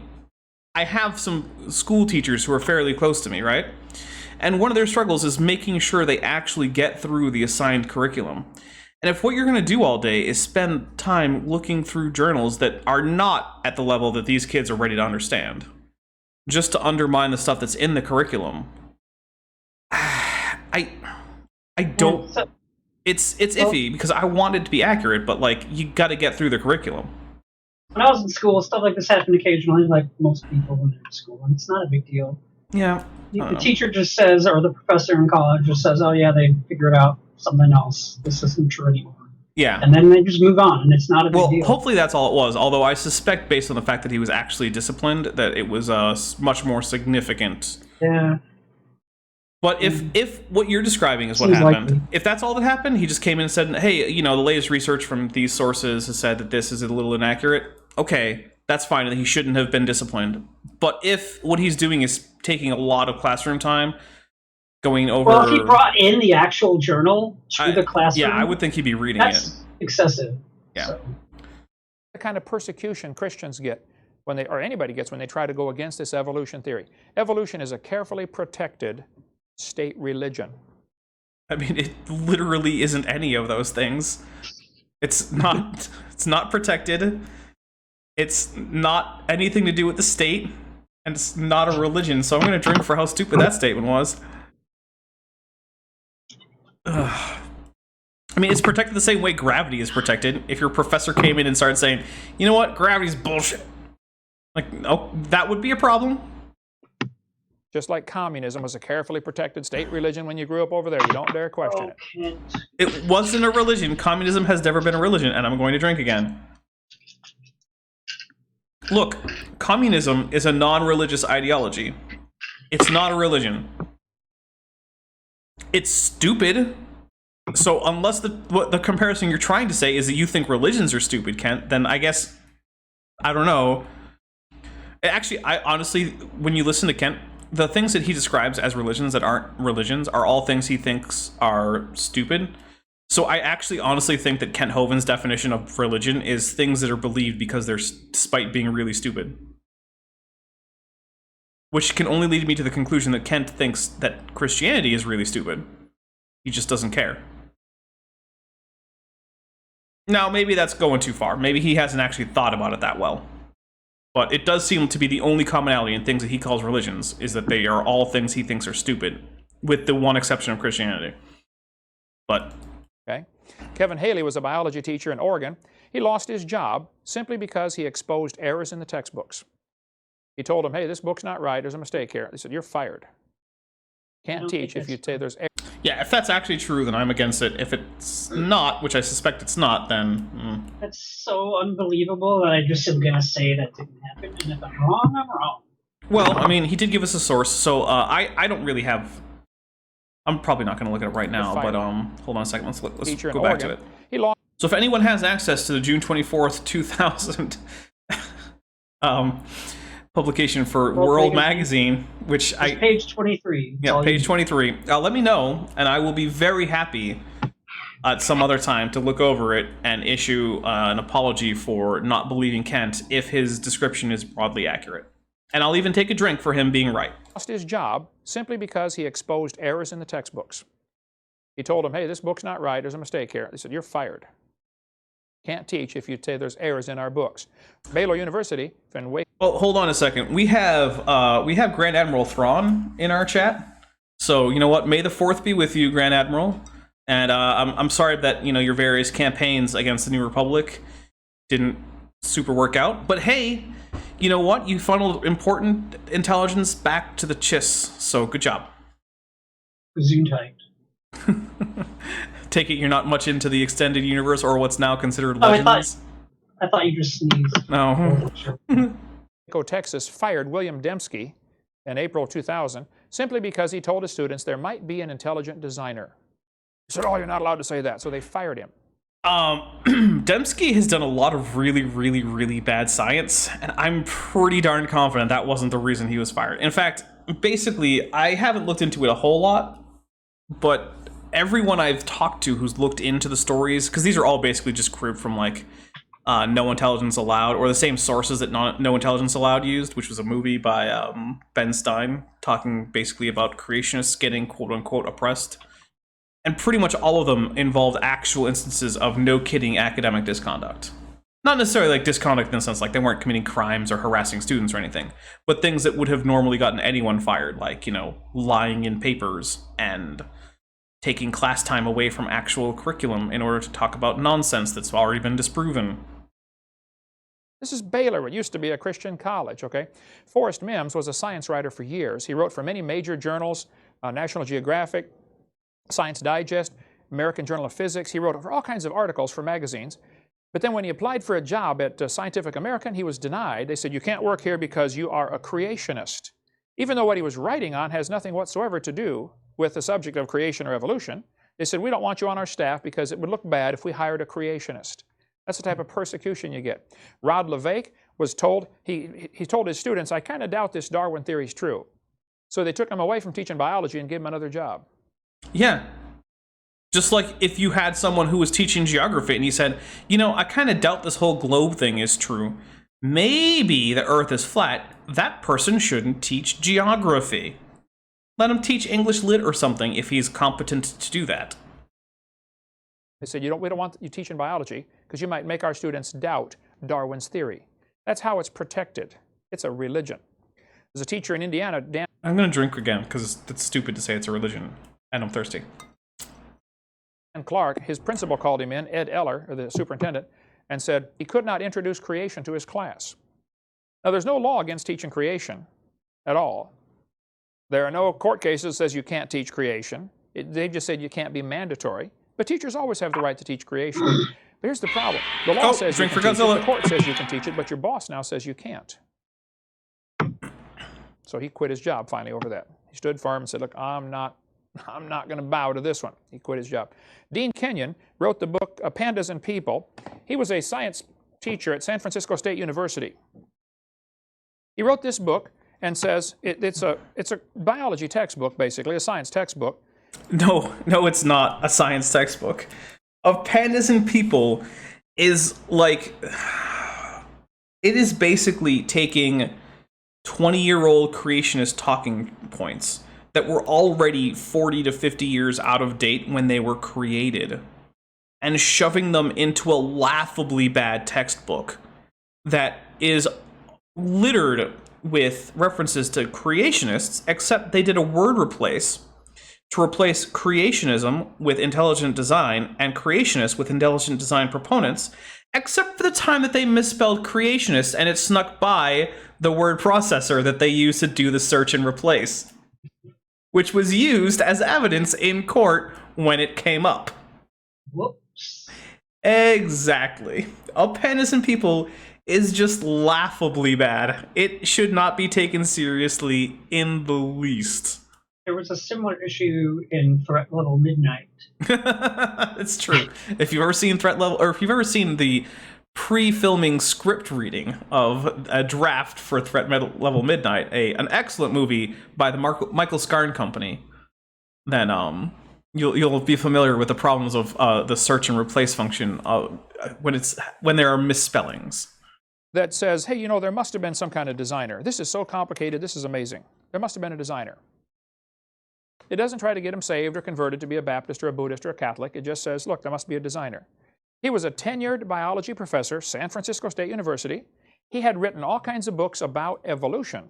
have some school teachers who are fairly close to me, right? And one of their struggles is making sure they actually get through the assigned curriculum. And if what you're going to do all day is spend time looking through journals that are not at the level that these kids are ready to understand, just to undermine the stuff that's in the curriculum, I don't. It's iffy because I want it to be accurate, but like, you got to get through the curriculum. When I was in school, stuff like this happened occasionally, like most people when they're in school, and it's not a big deal. Yeah. The teacher just says, or the professor in college just says, oh yeah, they figured out something else. This isn't true anymore. Yeah. And then they just move on, and it's not a big deal. Well, hopefully that's all it was, although I suspect, based on the fact that he was actually disciplined, that it was much more significant. Yeah. But if what you're describing is what happened, if that's all that happened, he just came in and said, hey, the latest research from these sources has said that this is a little inaccurate, okay, that's fine, and he shouldn't have been disciplined. But if what he's doing is taking a lot of classroom time, going over... Well, if he brought in the actual journal to the classroom... Yeah, I would think he'd be reading it. excessive. Yeah. So. The kind of persecution Christians get when they, or anybody gets when they try to go against this evolution theory. Evolution is a carefully protected state religion. I mean, it literally isn't any of those things. It's not protected. It's not anything to do with the state, and it's not a religion. So I'm going to drink for how stupid that statement was. Ugh. I mean, it's protected the same way gravity is protected. If your professor came in and started saying, you know what, gravity's bullshit, like, oh, that would be a problem. Just like communism was a carefully protected state religion when you grew up over there. You don't dare question it. It wasn't a religion. Communism has never been a religion, and I'm going to drink again. Look, communism is a non-religious ideology. It's not a religion. It's stupid. So unless the comparison you're trying to say is that you think religions are stupid, Kent, then I guess, I don't know. Actually, I honestly, when you listen to Kent, the things that he describes as religions that aren't religions are all things he thinks are stupid. So I actually honestly think that Kent Hovind's definition of religion is things that are believed because they're despite being really stupid. Which can only lead me to the conclusion that Kent thinks that Christianity is really stupid. He just doesn't care. Now, maybe that's going too far. Maybe he hasn't actually thought about it that well. But it does seem to be the only commonality in things that he calls religions, is that they are all things he thinks are stupid, with the one exception of Christianity. But... Okay. Kevin Haley was a biology teacher in Oregon. He lost his job simply because he exposed errors in the textbooks. He told them, hey, this book's not right, there's a mistake here. They said, you're fired. Can't teach if you say there's errors. Yeah, if that's actually true, then I'm against it. If it's not, which I suspect it's not, then... That's so unbelievable that I just am going to say that didn't happen, and if I'm wrong, I'm wrong. Well, I mean, he did give us a source, so I don't really have... I'm probably not going to look at it right now, but hold on a second. Let's go back to it. So if anyone has access to the June 24th, 2000 publication for World Magazine, which it's page 23. Yeah, page 23. Let me know, and I will be very happy at some other time to look over it and issue an apology for not believing Kent if his description is broadly accurate. And I'll even take a drink for him being right. Lost his job simply because he exposed errors in the textbooks. He told them, hey, this book's not right, there's a mistake here. They said, you're fired. Can't teach if you say there's errors in our books. Baylor University, Oh, hold on a second. We have Grand Admiral Thrawn in our chat. So you know what? May the 4th be with you, Grand Admiral. And I'm sorry that your various campaigns against the New Republic didn't super work out. But hey, you know what? You funneled important intelligence back to the CHIS. So good job. Gesundheit. Take it you're not much into the extended universe or what's now considered legends. I thought you just sneezed. No. Texas fired William Dembski in April 2000 simply because he told his students there might be an intelligent designer. He said, oh, you're not allowed to say that, so they fired him. Dembski has done a lot of really, really, really bad science, and I'm pretty darn confident that wasn't the reason he was fired. In fact, basically, I haven't looked into it a whole lot, but everyone I've talked to who's looked into the stories, because these are all basically just cribbed from like No Intelligence Allowed, or the same sources that No Intelligence Allowed used, which was a movie by Ben Stein, talking basically about creationists getting quote-unquote oppressed. And pretty much all of them involved actual instances of no-kidding academic misconduct. Not necessarily like misconduct in the sense like they weren't committing crimes or harassing students or anything, but things that would have normally gotten anyone fired, like, lying in papers and taking class time away from actual curriculum in order to talk about nonsense that's already been disproven. This is Baylor. It used to be a Christian college, okay? Forrest Mims was a science writer for years. He wrote for many major journals, National Geographic, Science Digest, American Journal of Physics. He wrote for all kinds of articles for magazines. But then when he applied for a job at Scientific American, he was denied. They said, you can't work here because you are a creationist. Even though what he was writing on has nothing whatsoever to do with the subject of creation or evolution, they said, we don't want you on our staff because it would look bad if we hired a creationist. That's the type of persecution you get. Rod Levake was told, he told his students, I kind of doubt this Darwin theory is true. So they took him away from teaching biology and gave him another job. Yeah. Just like if you had someone who was teaching geography and he said, you know, I kind of doubt this whole globe thing is true. Maybe the Earth is flat. That person shouldn't teach geography. Let him teach English lit or something if he's competent to do that. They said, we don't want you teaching biology because you might make our students doubt Darwin's theory. That's how it's protected. It's a religion. There's a teacher in Indiana, Dan. I'm going to drink again because it's stupid to say it's a religion, and I'm thirsty. And Clark, his principal called him in, Ed Eller, or the superintendent, and said he could not introduce creation to his class. Now, there's no law against teaching creation at all. There are no court cases that says you can't teach creation. They just said you can't be mandatory. But teachers always have the right to teach creation. But here's the problem. The law says you can teach it, the court says you can teach it, but your boss now says you can't. So he quit his job finally over that. He stood firm and said, look, I'm not going to bow to this one. He quit his job. Dean Kenyon wrote the book Pandas and People. He was a science teacher at San Francisco State University. He wrote this book and says it's a biology textbook, basically, a science textbook. No, it's not a science textbook. Of Pandas and People is like, it is basically taking 20-year-old creationist talking points that were already 40 to 50 years out of date when they were created, and shoving them into a laughably bad textbook that is littered with references to creationists, except they did a word replace to replace creationism with intelligent design and creationists with intelligent design proponents, except for the time that they misspelled creationist and it snuck by the word processor that they used to do the search and replace, which was used as evidence in court when it came up. Whoops. Exactly. Pandas and People is just laughably bad. It should not be taken seriously in the least. There was a similar issue in Threat Level Midnight. It's true. If you've ever seen Threat Level, or if you've ever seen the pre-filming script reading of a draft for Threat Level Midnight, an excellent movie by the Michael Scarn Company, then you'll be familiar with the problems of the search and replace function when there are misspellings. That says, hey, you know, there must have been some kind of designer. This is so complicated. This is amazing. There must have been a designer. It doesn't try to get him saved or converted to be a Baptist or a Buddhist or a Catholic. It just says, look, there must be a designer. He was a tenured biology professor, San Francisco State University. He had written all kinds of books about evolution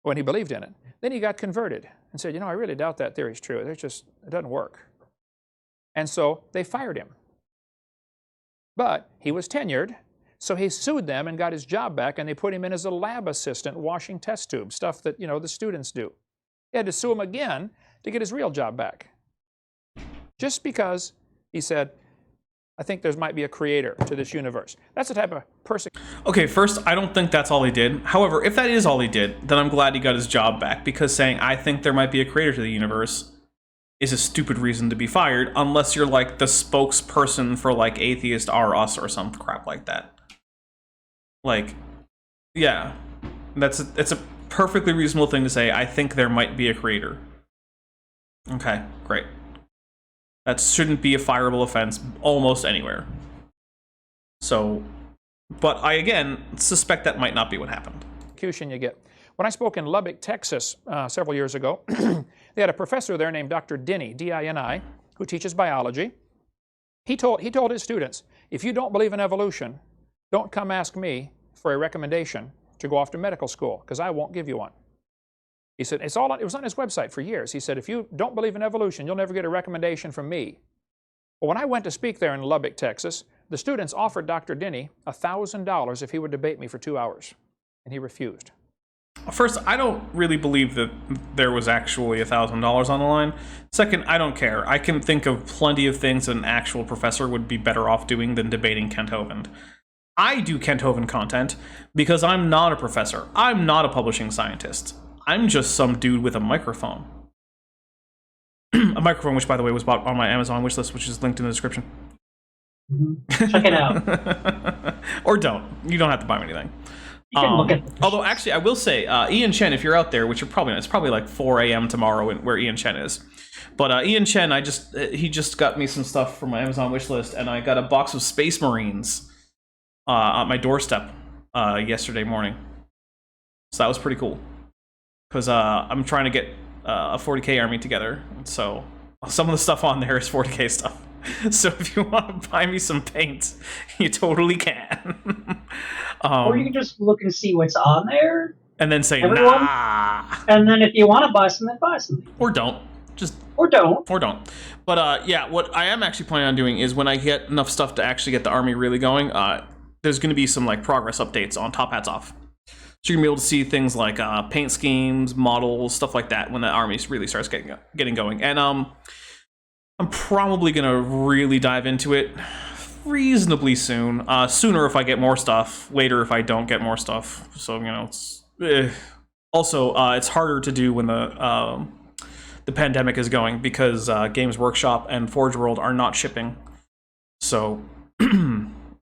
when he believed in it. Then he got converted and said, you know, I really doubt that theory is true. It doesn't work. And so they fired him. But he was tenured, so he sued them and got his job back, and they put him in as a lab assistant washing test tubes, stuff that, you know, the students do. He had to sue him again to get his real job back. Just because he said, I think there might be a creator to this universe. That's the type of person. Okay, first, I don't think that's all he did. However, if that is all he did, then I'm glad he got his job back, because saying, I think there might be a creator to the universe is a stupid reason to be fired, unless you're like the spokesperson for like Atheist R Us or some crap like that. Like, yeah, it's a perfectly reasonable thing to say, I think there might be a creator. Okay, great. That shouldn't be a fireable offense almost anywhere. So, but I again suspect that might not be what happened. You get. When I spoke in Lubbock, Texas several years ago, they had a professor there named Dr. Dini, D-I-N-I, who teaches biology. He told his students, if you don't believe in evolution, don't come ask me for a recommendation to go off to medical school, because I won't give you one. He said, it was on his website for years. He said, if you don't believe in evolution, you'll never get a recommendation from me. Well, when I went to speak there in Lubbock, Texas, the students offered Dr. Dini $1,000 if he would debate me for 2 hours, and he refused. First, I don't really believe that there was actually $1,000 on the line. Second, I don't care. I can think of plenty of things that an actual professor would be better off doing than debating Kent Hovind. I do Kent Hovind content because I'm not a professor. I'm not a publishing scientist. I'm just some dude with a microphone. A microphone, which, by the way, was bought on my Amazon wishlist, which is linked in the description. Check it out. Or don't. You don't have to buy me anything. You can look at the although, actually, I will say, Ian Chen, if you're out there, which you're probably not, it's probably like 4 a.m. tomorrow where Ian Chen is. But Ian Chen, he just got me some stuff from my Amazon wish list, and I got a box of Space Marines on my doorstep yesterday morning. So that was pretty cool. Because I'm trying to get a 40k army together, so some of the stuff on there is 40k stuff. So if you want to buy me some paint, you totally can. Or you can just look and see what's on there. And then say, everyone, nah. And then if you want to buy some, then buy some. Or don't. Or don't. But yeah, what I am actually planning on doing is when I get enough stuff to actually get the army really going, there's going to be some like progress updates on Top Hats Off. So you're going to be able to see things like paint schemes, models, stuff like that when the army really starts getting going. And I'm probably going to really dive into it reasonably soon. Sooner if I get more stuff, later if I don't get more stuff. So, you know, it's... Also, it's harder to do when the pandemic is going because Games Workshop and Forge World are not shipping. So,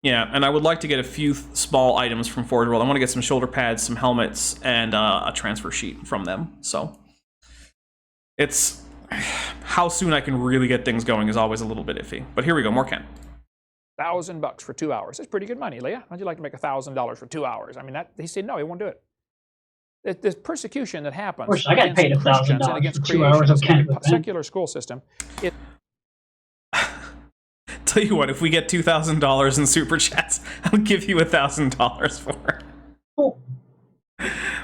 yeah, and I would like to get a few small items from Forge World. I want to get some shoulder pads, some helmets, and a transfer sheet from them. So, it's... How soon I can really get things going is always a little bit iffy. But here we go, more Ken. $1,000 for 2 hours. That's pretty good money, Leah. How'd you like to make $1,000 for 2 hours? I mean, he said no, he won't do it. This persecution that happens I got paid $1,000 for 2 hours of campus. Secular school system. Tell you what, if we get $2,000 in super chats, I'll give you $1,000 for it. Cool.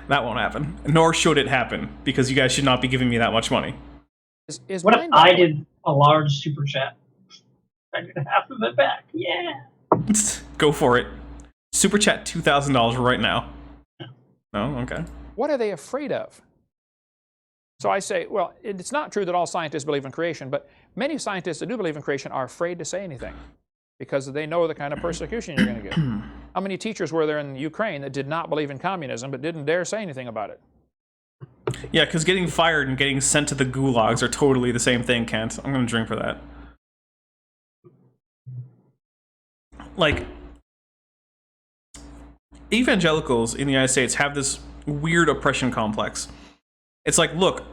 That won't happen. Nor should it happen, because you guys should not be giving me that much money. What if I did a large super chat? I get half of it back. Yeah. Go for it. Super chat $2,000 right now. No? Okay. What are they afraid of? So I say, well, it's not true that all scientists believe in creation, but many scientists that do believe in creation are afraid to say anything because they know the kind of persecution you're going to get. How many teachers were there in Ukraine that did not believe in communism but didn't dare say anything about it? Yeah, because getting fired and getting sent to the gulags are totally the same thing, Kent. I'm going to drink for that. Like, evangelicals in the United States have this weird oppression complex. It's like, look,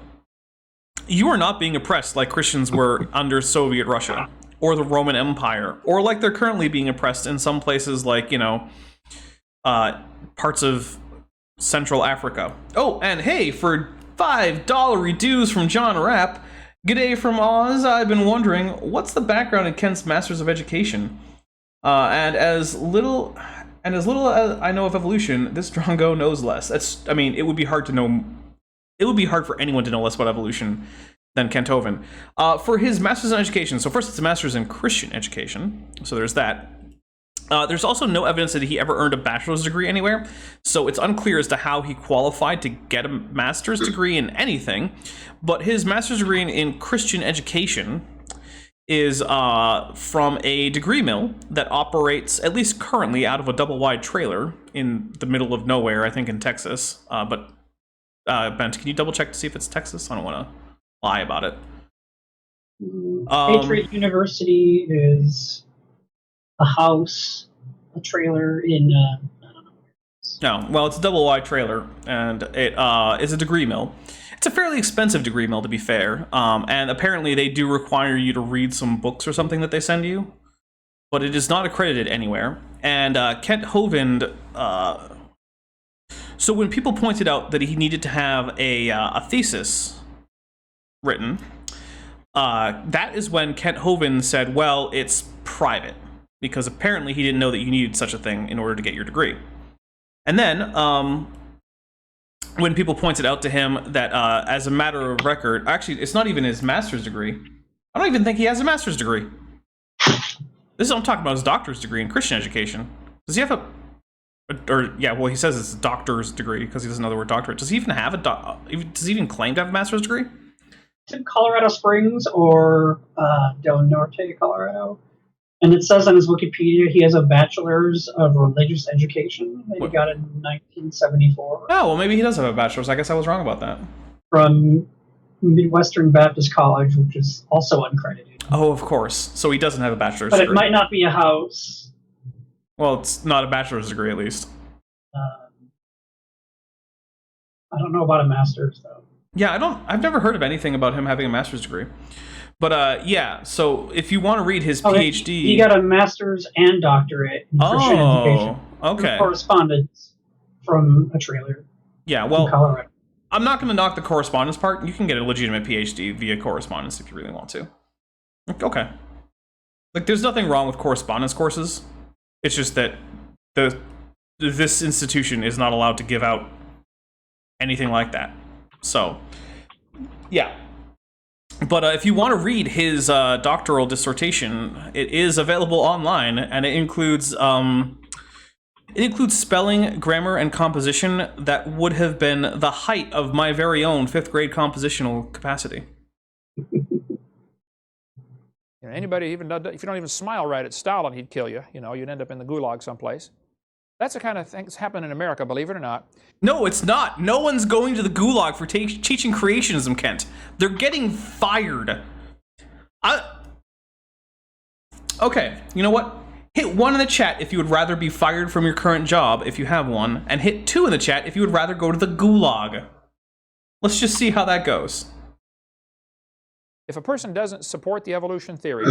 you are not being oppressed like Christians were under Soviet Russia or the Roman Empire, or like they're currently being oppressed in some places like, you know, parts of Central Africa. Oh, and hey, for $5 dues from John Rapp, g'day from Oz, I've been wondering, what's the background in Kent's Masters of Education? And as little as I know of evolution, this Drongo knows less. I mean, it would be hard to know. It would be hard for anyone to know less about evolution than Kent Hovind. For his Masters in Education, so first it's a Masters in Christian Education, so there's that. There's also no evidence that he ever earned a bachelor's degree anywhere, so it's unclear as to how he qualified to get a master's degree in anything, but his master's degree in Christian Education is from a degree mill that operates, at least currently, out of a double-wide trailer in the middle of nowhere, I think in Texas. But Bent, can you double-check to see if it's Texas? I don't want to lie about it. Patriot University is a house, a trailer in, I don't know. No, well, it's a double-wide trailer, and it is a degree mill. It's a fairly expensive degree mill, to be fair, and apparently they do require you to read some books or something that they send you, but it is not accredited anywhere. And Kent Hovind, so when people pointed out that he needed to have a thesis written, that is when Kent Hovind said, well, it's private, because apparently he didn't know that you needed such a thing in order to get your degree. And then, when people pointed out to him that as a matter of record, actually, it's not even his master's degree. I don't even think he has a master's degree. This is what I'm talking about, his doctor's degree in Christian education. Does he have well, he says it's a doctor's degree because he doesn't know the word doctorate. Does he even have does he even claim to have a master's degree? It's in Colorado Springs or Del Norte, Colorado. And it says on his Wikipedia he has a bachelor's of religious education that he got in 1974. Oh, well, maybe he does have a bachelor's. I guess I was wrong about that. From Midwestern Baptist College, which is also uncredited. Oh, of course. So he doesn't have a bachelor's degree. But it might not be a house. Well, it's not a bachelor's degree, at least. I don't know about a master's, though. Yeah, I've never heard of anything about him having a master's degree. But yeah, so if you want to read his PhD, he got a master's and doctorate in Christian education. Okay. Correspondence from a trailer. Yeah, well, in Colorado. I'm not going to knock the correspondence part. You can get a legitimate PhD via correspondence if you really want to. Okay. Like, there's nothing wrong with correspondence courses. It's just that this institution is not allowed to give out anything like that. So, yeah. But if you want to read his doctoral dissertation, it is available online, and it includes spelling, grammar, and composition that would have been the height of my very own 5th grade compositional capacity. Anybody, even if you don't even smile right at Stalin, he'd kill you. You'd end up in the gulag someplace. That's the kind of thing that's happening in America, believe it or not. No, it's not. No one's going to the gulag for teaching creationism, Kent. They're getting fired. Okay, you know what? Hit 1 in the chat if you would rather be fired from your current job, if you have one, and hit 2 in the chat if you would rather go to the gulag. Let's just see how that goes. If a person doesn't support the evolution theory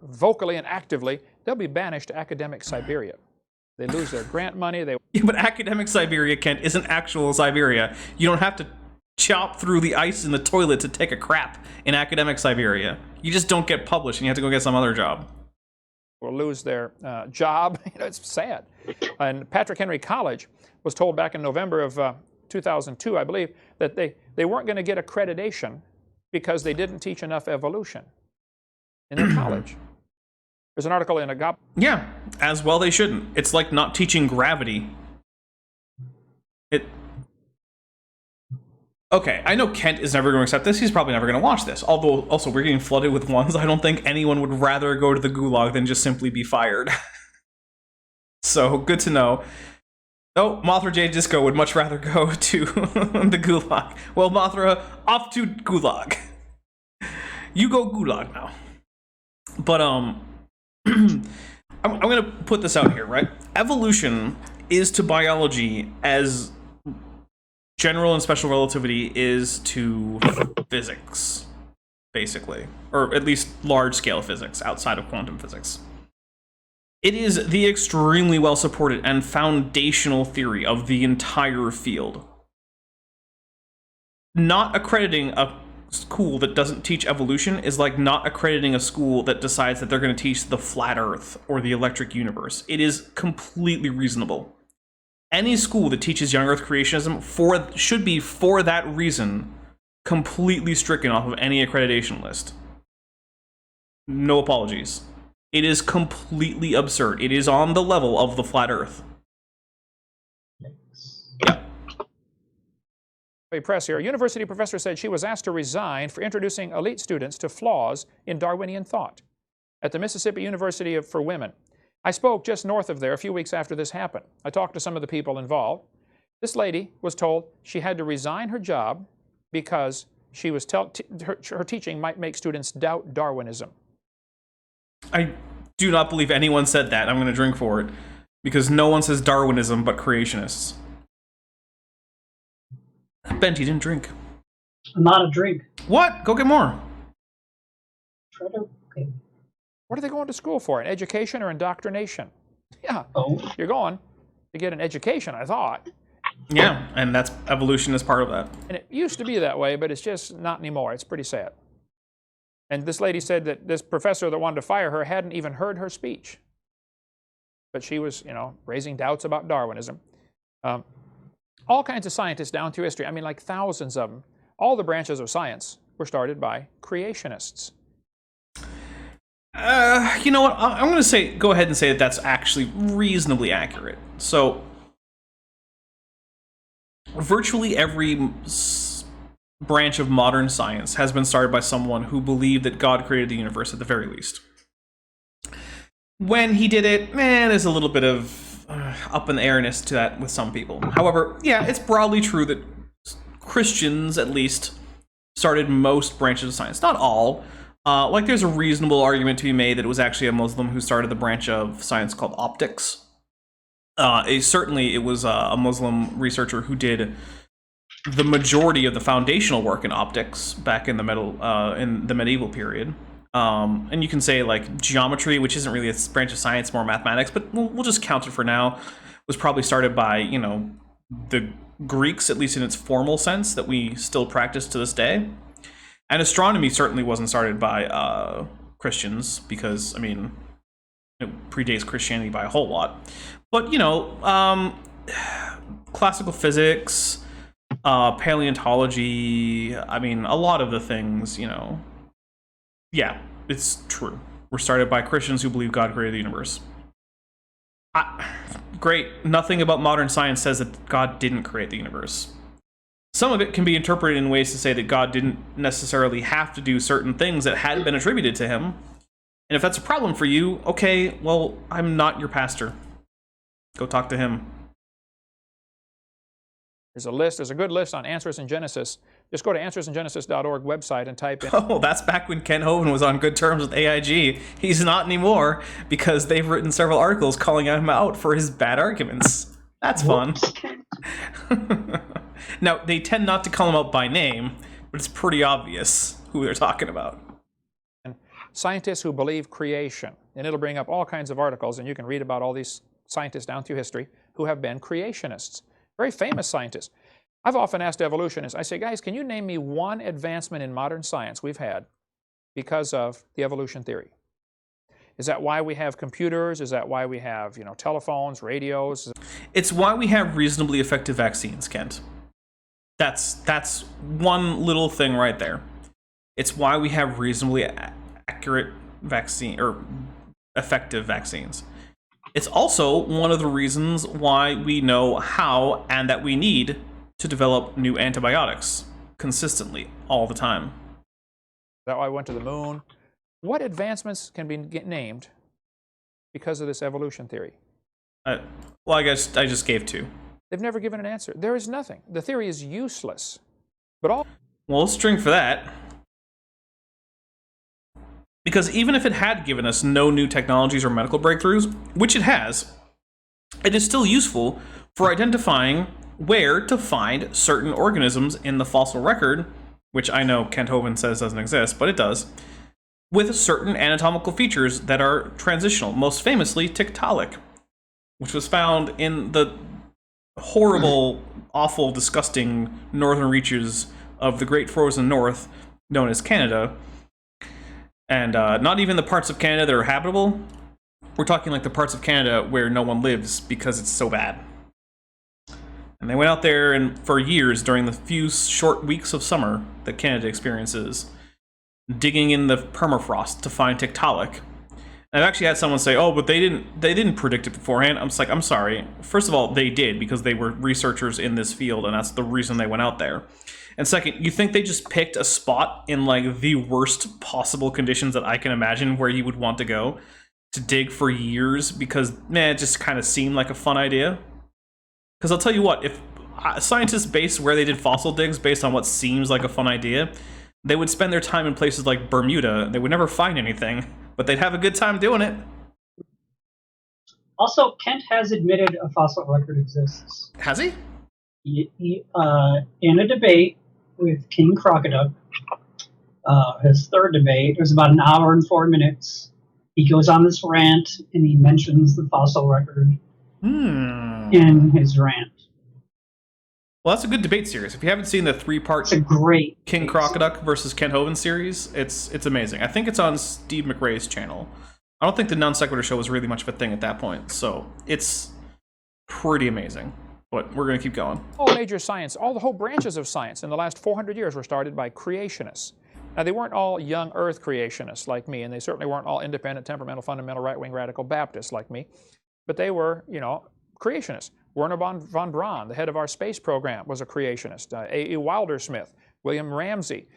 vocally and actively, they'll be banished to academic Siberia. They lose their grant money. Yeah, but academic Siberia, Kent, isn't actual Siberia. You don't have to chop through the ice in the toilet to take a crap in academic Siberia. You just don't get published and you have to go get some other job. Will lose their job. It's sad. And Patrick Henry College was told back in November of 2002, I believe, that they weren't going to get accreditation because they didn't teach enough evolution in their college. There's an article in a Yeah, as well they shouldn't. It's like not teaching gravity. Okay, I know Kent is never going to accept this. He's probably never going to watch this. Although, also, we're getting flooded with ones. I don't think anyone would rather go to the gulag than just simply be fired. So, good to know. Oh, Mothra J. Disco would much rather go to the gulag. Well, Mothra, off to gulag. You go gulag now. But, I'm going to put this out here, right? Evolution is to biology as general and special relativity is to physics, basically. Or at least large-scale physics, outside of quantum physics. It is the extremely well-supported and foundational theory of the entire field. Not accrediting a school that doesn't teach evolution is like not accrediting a school that decides that they're going to teach the flat Earth or the electric universe. It is completely reasonable. Any school that teaches young Earth creationism should be, for that reason, completely stricken off of any accreditation list. No apologies. It is completely absurd. It is on the level of the flat Earth. Yeah. Press here. A university professor said she was asked to resign for introducing elite students to flaws in Darwinian thought at the Mississippi University for Women. I spoke just north of there a few weeks after this happened. I talked to some of the people involved. This lady was told she had to resign her job because she was her teaching might make students doubt Darwinism. I do not believe anyone said that. I'm going to drink for it. Because no one says Darwinism but creationists. Bent, you didn't drink. I'm not a drink. What? Go get more. Okay. What are they going to school for? An education or indoctrination? Yeah, Oh. you're going to get an education, I thought. Yeah, and that's evolution is part of that. And it used to be that way, but it's just not anymore. It's pretty sad. And this lady said that this professor that wanted to fire her hadn't even heard her speech. But she was, raising doubts about Darwinism. All kinds of scientists down through history, I mean, like thousands of them, all the branches of science were started by creationists. You know what? I'm going to go ahead and say that that's actually reasonably accurate. So, virtually every branch of modern science has been started by someone who believed that God created the universe at the very least. When he did it, there's a little bit of up in the airness to that with some people. However, yeah, it's broadly true that Christians, at least, started most branches of science. Not all. There's a reasonable argument to be made that it was actually a Muslim who started the branch of science called optics. Certainly, it was a Muslim researcher who did the majority of the foundational work in optics back in the medieval period. And you can say like geometry, which isn't really a branch of science, more mathematics, but we'll just count it for now, was probably started by, you know, the Greeks, at least in its formal sense, that we still practice to this day. And astronomy certainly wasn't started by Christians, because, I mean, it predates Christianity by a whole lot. But, you know, classical physics, paleontology, I mean, a lot of the things, you know, yeah, it's true. We're started by Christians who believe God created the universe. Great. Nothing about modern science says that God didn't create the universe. Some of it can be interpreted in ways to say that God didn't necessarily have to do certain things that had been attributed to him. And if that's a problem for you, okay, well, I'm not your pastor. Go talk to him. There's a list. There's a good list on Answers in Genesis. Just go to answersingenesis.org website and type in. Oh, that's back when Ken Hovind was on good terms with AIG. He's not anymore because they've written several articles calling him out for his bad arguments. That's fun. Now, they tend not to call him out by name, but it's pretty obvious who they're talking about. Scientists who believe creation. And it'll bring up all kinds of articles, and you can read about all these scientists down through history who have been creationists. Very famous scientists. I've often asked evolutionists, I say, guys, can you name me one advancement in modern science we've had because of the evolution theory? Is that why we have computers? Is that why we have, you know, telephones, radios? It's why we have reasonably effective vaccines, Kent. That's one little thing right there. It's why we have reasonably accurate vaccine or effective vaccines. It's also one of the reasons why we know how and that we need to develop new antibiotics consistently all the time. Is that why I went to the moon? What advancements can be named because of this evolution theory? Well, I guess I just gave two. They've never given an answer. There is nothing. The theory is useless. But all. Well, let's string for that. Because even if it had given us no new technologies or medical breakthroughs, which it has, it is still useful for identifying where to find certain organisms in the fossil record, which I know Kent Hovind says doesn't exist, but it does, with certain anatomical features that are transitional, most famously Tiktaalik, which was found in the horrible, awful, disgusting northern reaches of the Great Frozen North, known as Canada. And not even the parts of Canada that are habitable. We're talking like the parts of Canada where no one lives because it's so bad. And they went out there and for years during the few short weeks of summer that Canada experiences, digging in the permafrost to find Tiktaalik. And I've actually had someone say, "Oh, but they didn't predict it beforehand." I'm just like, I'm sorry. First of all, they did because they were researchers in this field, and that's the reason they went out there. And second, you think they just picked a spot in like the worst possible conditions that I can imagine where you would want to go to dig for years because, man, it just kind of seemed like a fun idea? Because I'll tell you what, if scientists base where they did fossil digs based on what seems like a fun idea, they would spend their time in places like Bermuda. They would never find anything, but they'd have a good time doing it. Also, Kent has admitted a fossil record exists. Has he? In a debate with King Crocoduck, his third debate, it was about an hour and 4 minutes. He goes on this rant and he mentions the fossil record in his rant. Well, that's a good debate series. If you haven't seen the 3-part It's a great King Crocoduck versus Ken Hovind series, it's amazing. I think it's on Steve McRae's channel. I don't think the Non Sequitur show was really much of a thing at that point, so it's pretty amazing. But we're going to keep going. All major science, all the whole branches of science in the last 400 years were started by creationists. Now, they weren't all young earth creationists like me, and they certainly weren't all independent, temperamental, fundamental, right-wing, radical Baptists like me, but they were, you know, creationists. Werner von Braun, the head of our space program, was a creationist. A.E. Wilder-Smith, William Ramsey.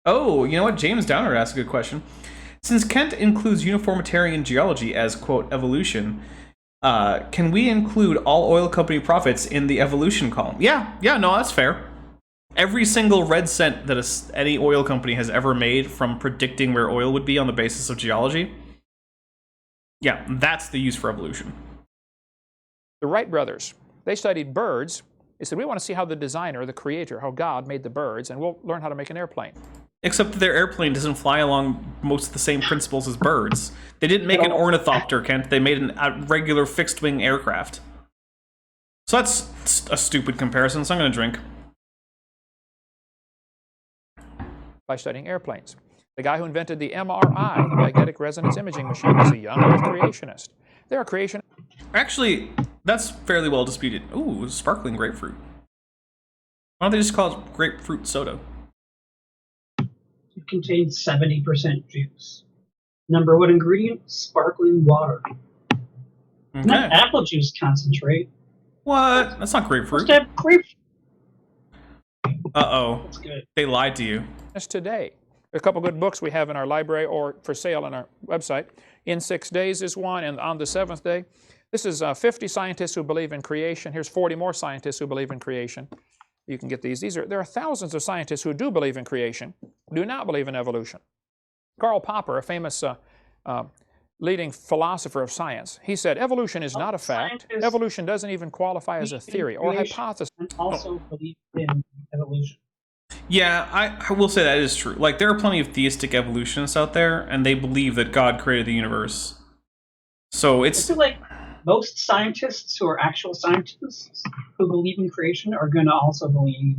Oh, you know what? James Downer asked a good question. Since Kent includes uniformitarian geology as, quote, evolution, can we include all oil company profits in the evolution column? Yeah, no, that's fair. Every single red cent that any oil company has ever made from predicting where oil would be on the basis of geology, yeah, that's the use for evolution. The Wright brothers, they studied birds He said, we want to see how the designer, the creator, how God made the birds, and we'll learn how to make an airplane. Except that their airplane doesn't fly along most of the same principles as birds. They didn't make an ornithopter, Kent. They made a regular fixed-wing aircraft. So that's a stupid comparison, so I'm going to drink. By studying airplanes. The guy who invented the MRI, the magnetic resonance imaging machine, was a young earth creationist. They're a creation. Actually, that's fairly well disputed. Ooh, sparkling grapefruit. Why don't they just call it grapefruit soda? It contains 70% juice. Number one ingredient, sparkling water. Okay. Not apple juice concentrate. What? That's not grapefruit. Supposed to have grapefruit. Uh-oh. That's good. They lied to you. Today. A couple good books we have in our library or for sale on our website. In 6 Days is one, and On the Seventh Day. This is 50 scientists who believe in creation. Here's 40 more scientists who believe in creation. You can get these. There are thousands of scientists who do believe in creation, do not believe in evolution. Karl Popper, a famous leading philosopher of science, he said, evolution is not a fact. Evolution doesn't even qualify as a theory or hypothesis. And also believe in evolution. Yeah, I will say that is true. Like, there are plenty of theistic evolutionists out there, and they believe that God created the universe. So I it's... feel like most scientists who are actual scientists who believe in creation are going to also believe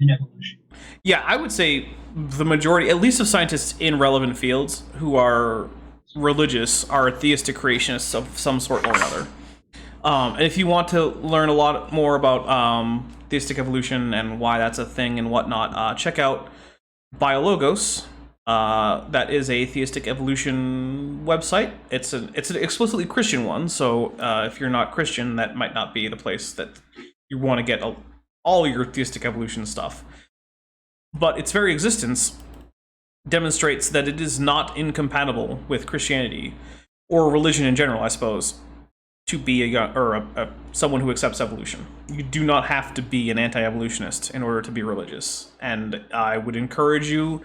in evolution. Yeah, I would say the majority, at least of scientists in relevant fields who are religious, are theistic creationists of some sort or another. And if you want to learn a lot more about theistic evolution and why that's a thing and whatnot, check out Biologos. That is a theistic evolution website. It's an explicitly Christian one, so if you're not Christian, that might not be the place that you want to get all your theistic evolution stuff. But its very existence demonstrates that it is not incompatible with Christianity, or religion in general, I suppose, to be someone who accepts evolution. You do not have to be an anti-evolutionist in order to be religious, and I would encourage you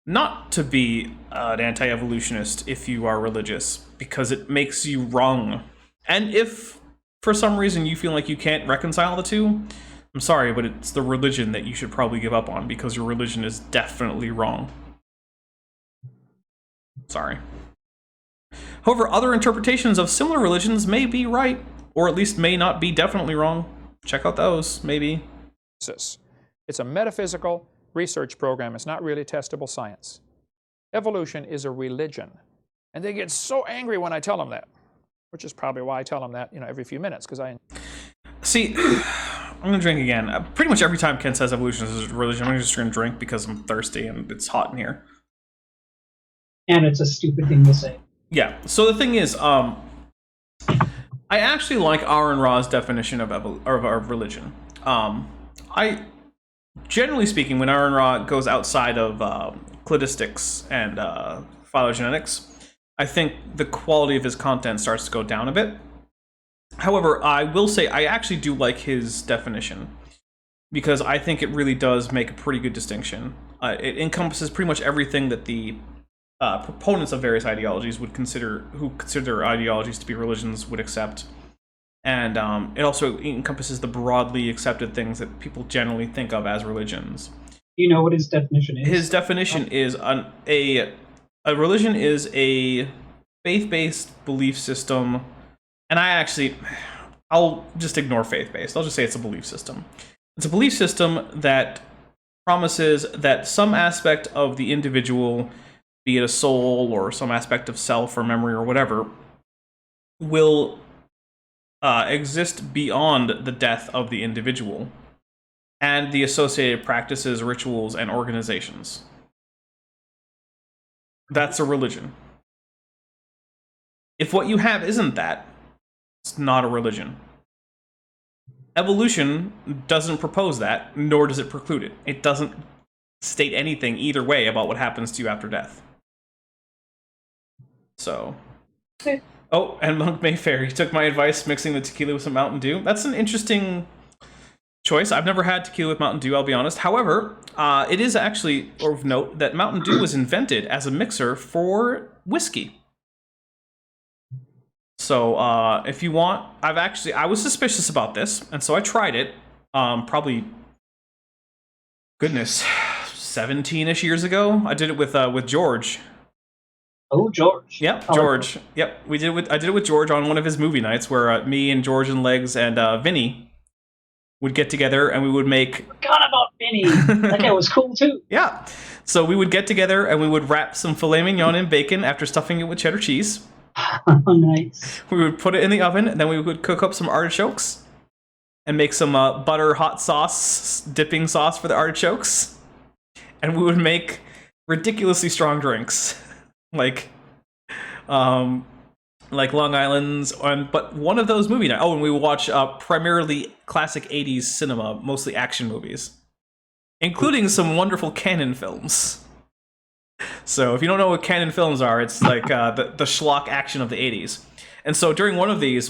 not to be an anti-evolutionist if you are religious, because it makes you wrong. And if for some reason you feel like you can't reconcile the two, I'm sorry, but it's the religion that you should probably give up on, because your religion is definitely wrong. Sorry. However, other interpretations of similar religions may be right, or at least may not be definitely wrong. Check out those, maybe. It's a metaphysical research program. It's not really testable science. Evolution is a religion. And they get so angry when I tell them that, which is probably why I tell them that, every few minutes, because I... See, I'm going to drink again. Pretty much every time Ken says evolution is a religion, I'm just going to drink because I'm thirsty and it's hot in here. And it's a stupid thing to say. Yeah, so the thing is, I actually like Aaron Ra's definition of religion. Generally speaking, when Aaron Ra goes outside of cladistics and phylogenetics, I think the quality of his content starts to go down a bit. However, I will say I actually do like his definition, because I think it really does make a pretty good distinction. It encompasses pretty much everything that the proponents of various ideologies who consider their ideologies to be religions would accept. And it also encompasses the broadly accepted things that people generally think of as religions. Do you know what his definition is? His definition is a religion is a faith-based belief system, and I'll just ignore faith-based. I'll just say it's a belief system. It's a belief system that promises that some aspect of the individual, be it a soul or some aspect of self or memory or whatever, will exist beyond the death of the individual and the associated practices, rituals, and organizations. That's a religion. If what you have isn't that, it's not a religion. Evolution doesn't propose that, nor does it preclude it. It doesn't state anything either way about what happens to you after death. So... Oh, and Monk Mayfair, he took my advice mixing the tequila with some Mountain Dew. That's an interesting choice. I've never had tequila with Mountain Dew, I'll be honest. However, it is actually of note that Mountain Dew was invented as a mixer for whiskey. So, if you want, I was suspicious about this, and so I tried it. probably, goodness, 17-ish years ago. I did it with George. Oh, George. Yep, George. Yep, I did it with George on one of his movie nights where me and George and Legs and Vinny would get together and we would make... Forgot about Vinny. That guy was cool too. Yeah. So we would get together and we would wrap some filet mignon in bacon after stuffing it with cheddar cheese. Nice. We would put it in the oven, and then we would cook up some artichokes and make some butter hot sauce, dipping sauce for the artichokes. And we would make ridiculously strong drinks. like Long Island's, but one of those movie nights. Oh, and we would watch primarily classic 80s cinema, mostly action movies, including some wonderful Canon films. So if you don't know what Canon films are, it's like the schlock action of the 80s. And so during one of these,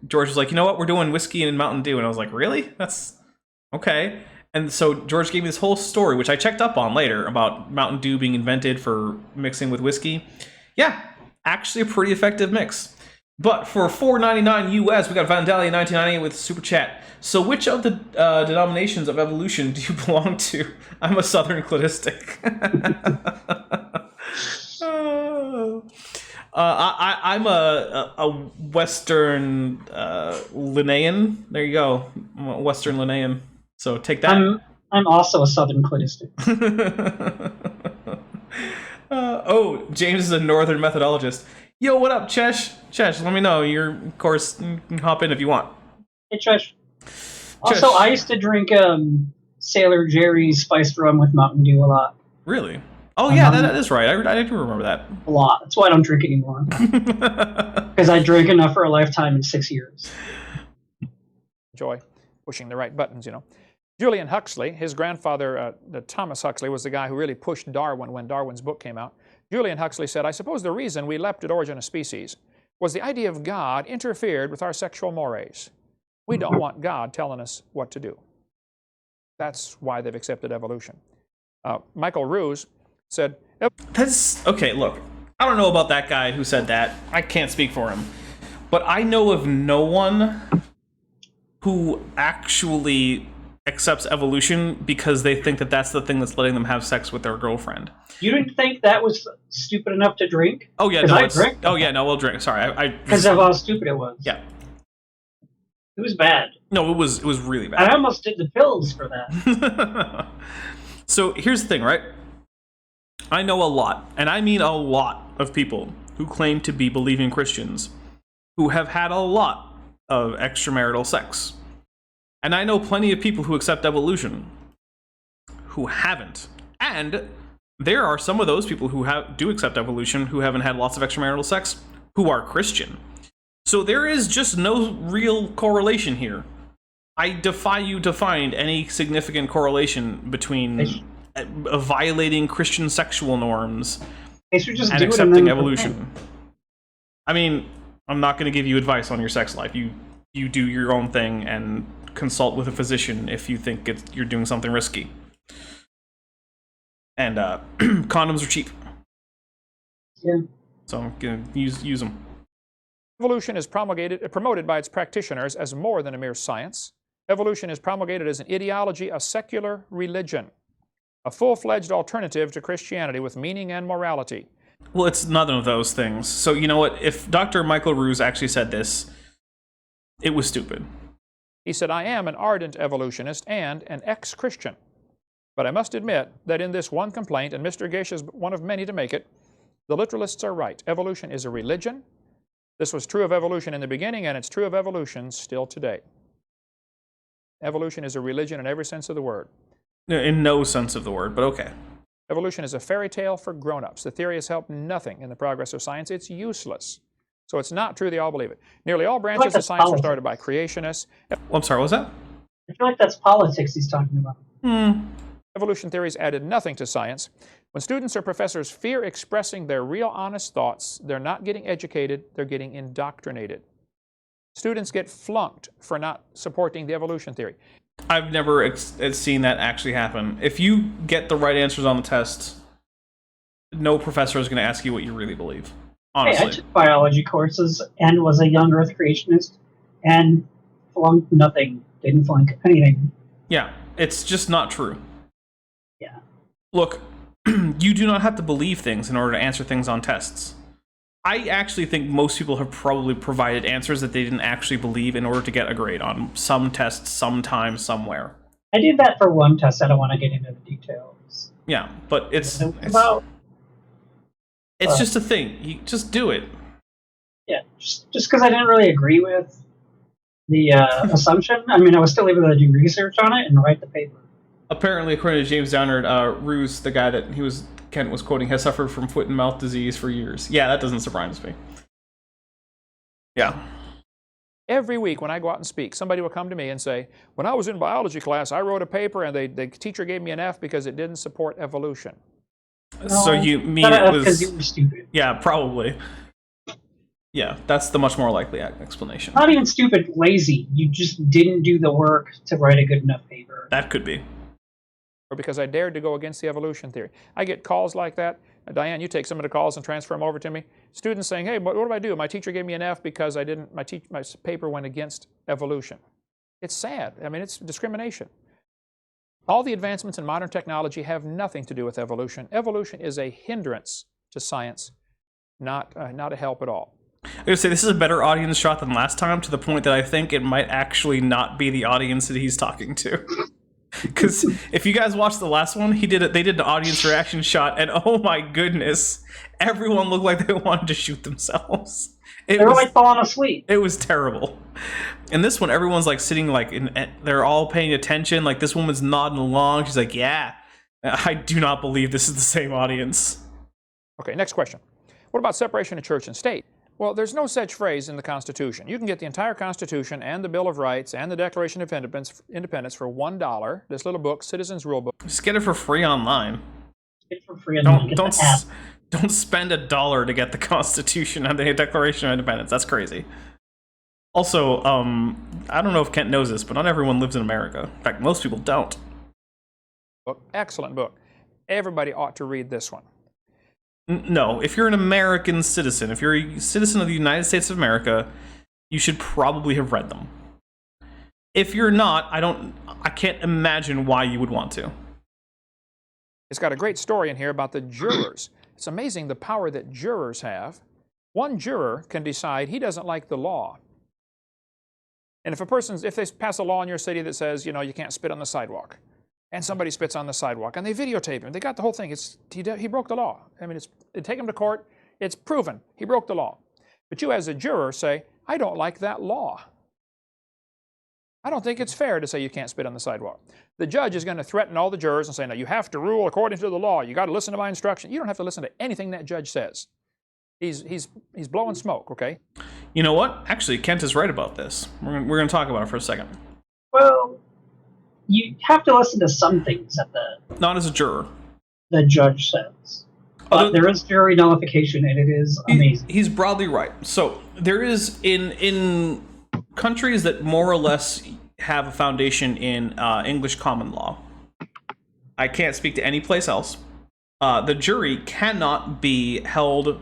George was like, you know what, we're doing whiskey and Mountain Dew. And I was like, really? That's okay. And so George gave me this whole story, which I checked up on later, about Mountain Dew being invented for mixing with whiskey. Yeah, actually a pretty effective mix. But for $4.99 US, we got Vandalia 1998 with Super Chat. So which of the denominations of evolution do you belong to? I'm a Southern Cladistic. I'm a Western Linnaean. There you go. I'm a Western Linnaean. So take that. I'm also a Southern Cladistic. James is a Northern Methodologist. Yo, what up, Chesh? Chesh, let me know. Of course, you can hop in if you want. Hey, Chesh. Also, I used to drink Sailor Jerry's spiced rum with Mountain Dew a lot. Really? Oh, yeah, that is right. I do remember that. A lot. That's why I don't drink anymore. Because I drank enough for a lifetime in 6 years. Enjoy pushing the right buttons, you know. Julian Huxley, his grandfather, Thomas Huxley, was the guy who really pushed Darwin when Darwin's book came out. Julian Huxley said, I suppose the reason we leapt at Origin of Species was the idea of God interfered with our sexual mores. We don't want God telling us what to do. That's why they've accepted evolution. Michael Ruse said... That's... Okay, look. I don't know about that guy who said that. I can't speak for him. But I know of no one who actually accepts evolution because they think that that's the thing that's letting them have sex with their girlfriend. You didn't think that was stupid enough to drink? Oh, yeah, no, we'll drink. Sorry, because of how stupid it was. Yeah. It was bad. No, it was really bad. I almost did the pills for that. So here's the thing, right? I know a lot, and I mean a lot, of people who claim to be believing Christians who have had a lot of extramarital sex. And I know plenty of people who accept evolution who haven't. And there are some of those people who do accept evolution who haven't had lots of extramarital sex who are Christian. So there is just no real correlation here. I defy you to find any significant correlation between violating Christian sexual norms and accepting evolution. I mean, I'm not going to give you advice on your sex life. You do your own thing and consult with a physician if you think you're doing something risky. And condoms are cheap. Yeah. So use them. Evolution is promoted by its practitioners as more than a mere science. Evolution is promulgated as an ideology, a secular religion, a full-fledged alternative to Christianity with meaning and morality. Well, it's none of those things. So you know what? If Dr. Michael Ruse actually said this, it was stupid. He said, I am an ardent evolutionist and an ex-Christian. But I must admit that in this one complaint, and Mr. Gish is one of many to make it, the literalists are right. Evolution is a religion. This was true of evolution in the beginning, and it's true of evolution still today. Evolution is a religion in every sense of the word. In no sense of the word, but okay. Evolution is a fairy tale for grown-ups. The theory has helped nothing in the progress of science. It's useless. So it's not true they all believe it. Nearly all branches of science were started by creationists. I'm sorry, what was that? I feel like that's politics he's talking about. Evolution theories added nothing to science. When students or professors fear expressing their real honest thoughts, they're not getting educated, they're getting indoctrinated. Students get flunked for not supporting the evolution theory. I've never seen that actually happen. If you get the right answers on the test, no professor is going to ask you what you really believe. Honestly. Hey, I took biology courses and was a young Earth creationist and flunked nothing. didn't think anything. Yeah, it's just not true. Yeah. Look, you do not have to believe things in order to answer things on tests. I actually think most people have probably provided answers that they didn't actually believe in order to get a grade on some test, sometime, somewhere. I did that for one test. I don't want to get into the details. Yeah, but it's just a thing. You just do it. Yeah, just because I didn't really agree with the assumption. I mean, I was still able to do research on it and write the paper. Apparently, according to James Downard, Ruse, the guy that Kent was quoting, has suffered from foot and mouth disease for years. Yeah, that doesn't surprise me. Yeah. Every week when I go out and speak, somebody will come to me and say, when I was in biology class, I wrote a paper and the teacher gave me an F because it didn't support evolution. So you mean it was... because you were stupid. Yeah, probably. Yeah, that's the much more likely explanation. Not even stupid, lazy. You just didn't do the work to write a good enough paper. That could be. Or because I dared to go against the evolution theory. I get calls like that. Diane, you take some of the calls and transfer them over to me. Students saying, hey, what do I do? My teacher gave me an F because my paper went against evolution. It's sad. I mean, it's discrimination. All the advancements in modern technology have nothing to do with evolution. Evolution is a hindrance to science, not a help at all. I was going to say, this is a better audience shot than last time, to the point that I think it might actually not be the audience that he's talking to. Because if you guys watched the last one, they did an audience reaction shot, and oh my goodness, everyone looked like they wanted to shoot themselves. They were like falling asleep. It was terrible. In this one, everyone's like sitting they're all paying attention. Like, this woman's nodding along. She's like, yeah, I do not believe this is the same audience. Okay, next question. What about separation of church and state? Well, there's no such phrase in the Constitution. You can get the entire Constitution and the Bill of Rights and the Declaration of Independence for $1. This little book, Citizens Rule Book. Just get it for free online. Get it for free online. Don't spend $1 to get the Constitution and the Declaration of Independence. That's crazy. Also, I don't know if Kent knows this, but not everyone lives in America. In fact, most people don't. Excellent book. Everybody ought to read this one. No, if you're an American citizen, if you're a citizen of the United States of America, you should probably have read them. If you're not, I can't imagine why you would want to. It's got a great story in here about the jurors. It's amazing the power that jurors have. One juror can decide he doesn't like the law. And if they pass a law in your city that says, you can't spit on the sidewalk, and somebody spits on the sidewalk, and they videotape him. They got the whole thing. He broke the law. I mean, they take him to court. It's proven. He broke the law. But you as a juror say, I don't like that law. I don't think it's fair to say you can't spit on the sidewalk. The judge is going to threaten all the jurors and say, no, you have to rule according to the law. You got to listen to my instruction. You don't have to listen to anything that judge says. He's blowing smoke, okay? You know what? Actually, Kent is right about this. We're going to talk about it for a second. Well, you have to listen to some things that not as a juror. The judge says. But there is jury nullification, and it is amazing. He's broadly right. So there is in countries that more or less have a foundation in English common law. I can't speak to any place else. The jury cannot be held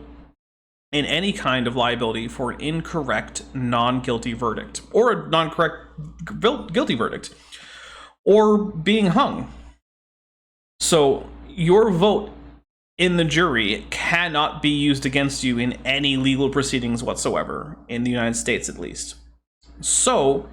in any kind of liability for an incorrect non-guilty verdict, or a non-correct guilty verdict, or being hung. So your vote in the jury cannot be used against you in any legal proceedings whatsoever, in the United States at least. So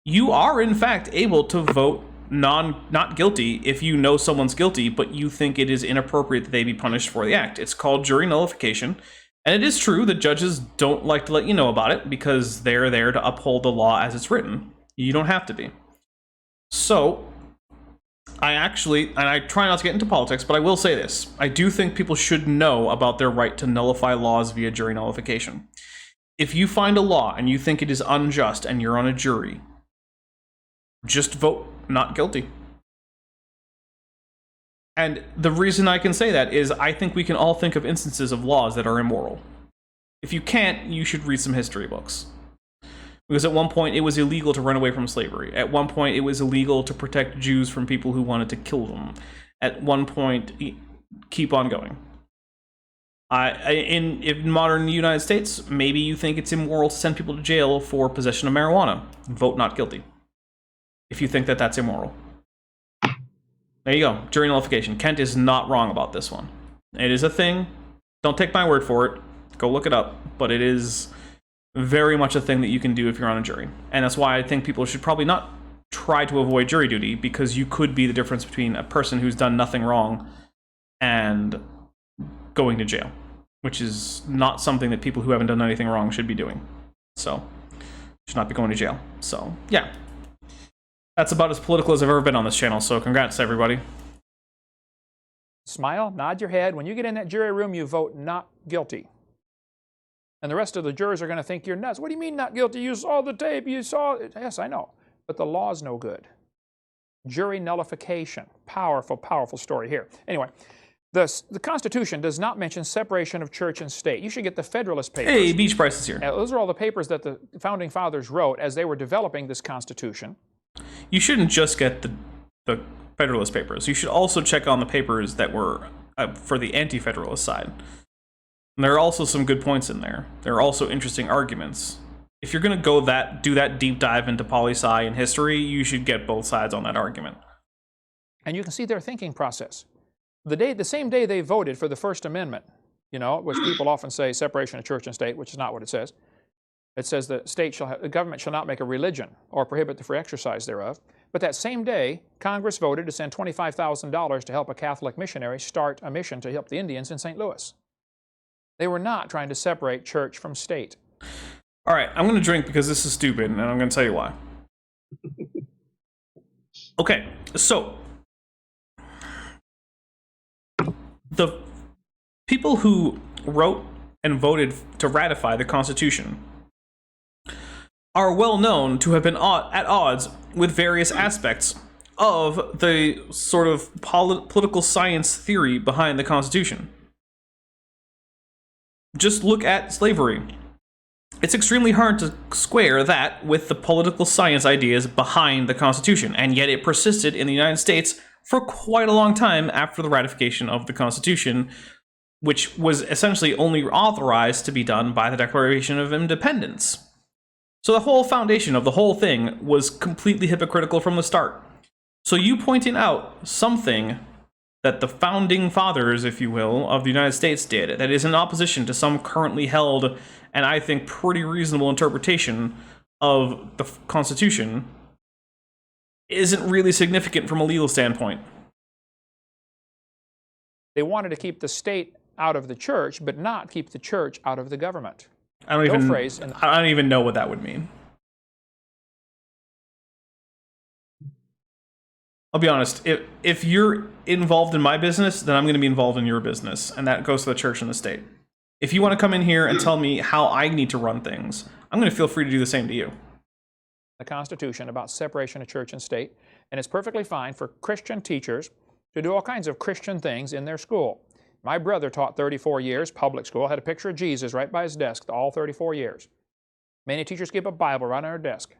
you are in fact able to vote not guilty if you know someone's guilty, but you think it is inappropriate that they be punished for the act. It's called jury nullification. And it is true that judges don't like to let you know about it because they're there to uphold the law as it's written. You don't have to be. So, I try not to get into politics, but I will say this. I do think people should know about their right to nullify laws via jury nullification. If you find a law and you think it is unjust and you're on a jury, just vote not guilty. And the reason I can say that is I think we can all think of instances of laws that are immoral. If you can't, you should read some history books. Because at one point it was illegal to run away from slavery. At one point it was illegal to protect Jews from people who wanted to kill them. At one point, keep on going. In modern United States, maybe you think it's immoral to send people to jail for possession of marijuana. Vote not guilty. if you think that that's immoral. There you go. Jury nullification. Kent is not wrong about this one. It is a thing. Don't take my word for it. Go look it up. But it is very much a thing that you can do if you're on a jury. And that's why I think people should probably not try to avoid jury duty, because you could be the difference between a person who's done nothing wrong and going to jail, which is not something that people who haven't done anything wrong should be doing. So, should not be going to jail. So, yeah. That's about as political as I've ever been on this channel, so congrats to everybody. Smile, nod your head. When you get in that jury room, you vote not guilty. And the rest of the jurors are going to think you're nuts. What do you mean not guilty? You saw the tape, you saw it. Yes, I know. But the law's no good. Jury nullification. Powerful, powerful story here. Anyway, the Constitution does not mention separation of church and state. You should get the Federalist papers. Hey, Beach Price is here. Those are all the papers that the Founding Fathers wrote as they were developing this Constitution. You shouldn't just get the Federalist papers. You should also check on the papers that were for the anti-Federalist side. And there are also some good points in there. There are also interesting arguments. If you're going to do that deep dive into poli-sci and history, you should get both sides on that argument. And you can see their thinking process. The same day they voted for the First Amendment, you know, which people often say separation of church and state, which is not what it says. It says the government shall not make a religion or prohibit the free exercise thereof. But that same day, Congress voted to send $25,000 to help a Catholic missionary start a mission to help the Indians in St. Louis. They were not trying to separate church from state. All right, I'm going to drink because this is stupid, and I'm going to tell you why. Okay, so the people who wrote and voted to ratify the Constitution are well known to have been at odds with various aspects of the sort of political science theory behind the Constitution. Just look at slavery. It's extremely hard to square that with the political science ideas behind the Constitution, and yet it persisted in the United States for quite a long time after the ratification of the Constitution, which was essentially only authorized to be done by the Declaration of Independence. So the whole foundation of the whole thing was completely hypocritical from the start. So you pointing out something that the founding fathers, if you will, of the United States did that is in opposition to some currently held and I think pretty reasonable interpretation of the Constitution isn't really significant from a legal standpoint. They wanted to keep the state out of the church, but not keep the church out of the government. I don't even know what that would mean. I'll be honest, if you're involved in my business, then I'm going to be involved in your business, and that goes to the church and the state. If you want to come in here and tell me how I need to run things, I'm going to feel free to do the same to you. The Constitution about separation of church and state, and it's perfectly fine for Christian teachers to do all kinds of Christian things in their school. My brother taught 34 years, public school, had a picture of Jesus right by his desk all 34 years. Many teachers keep a Bible right on their desk.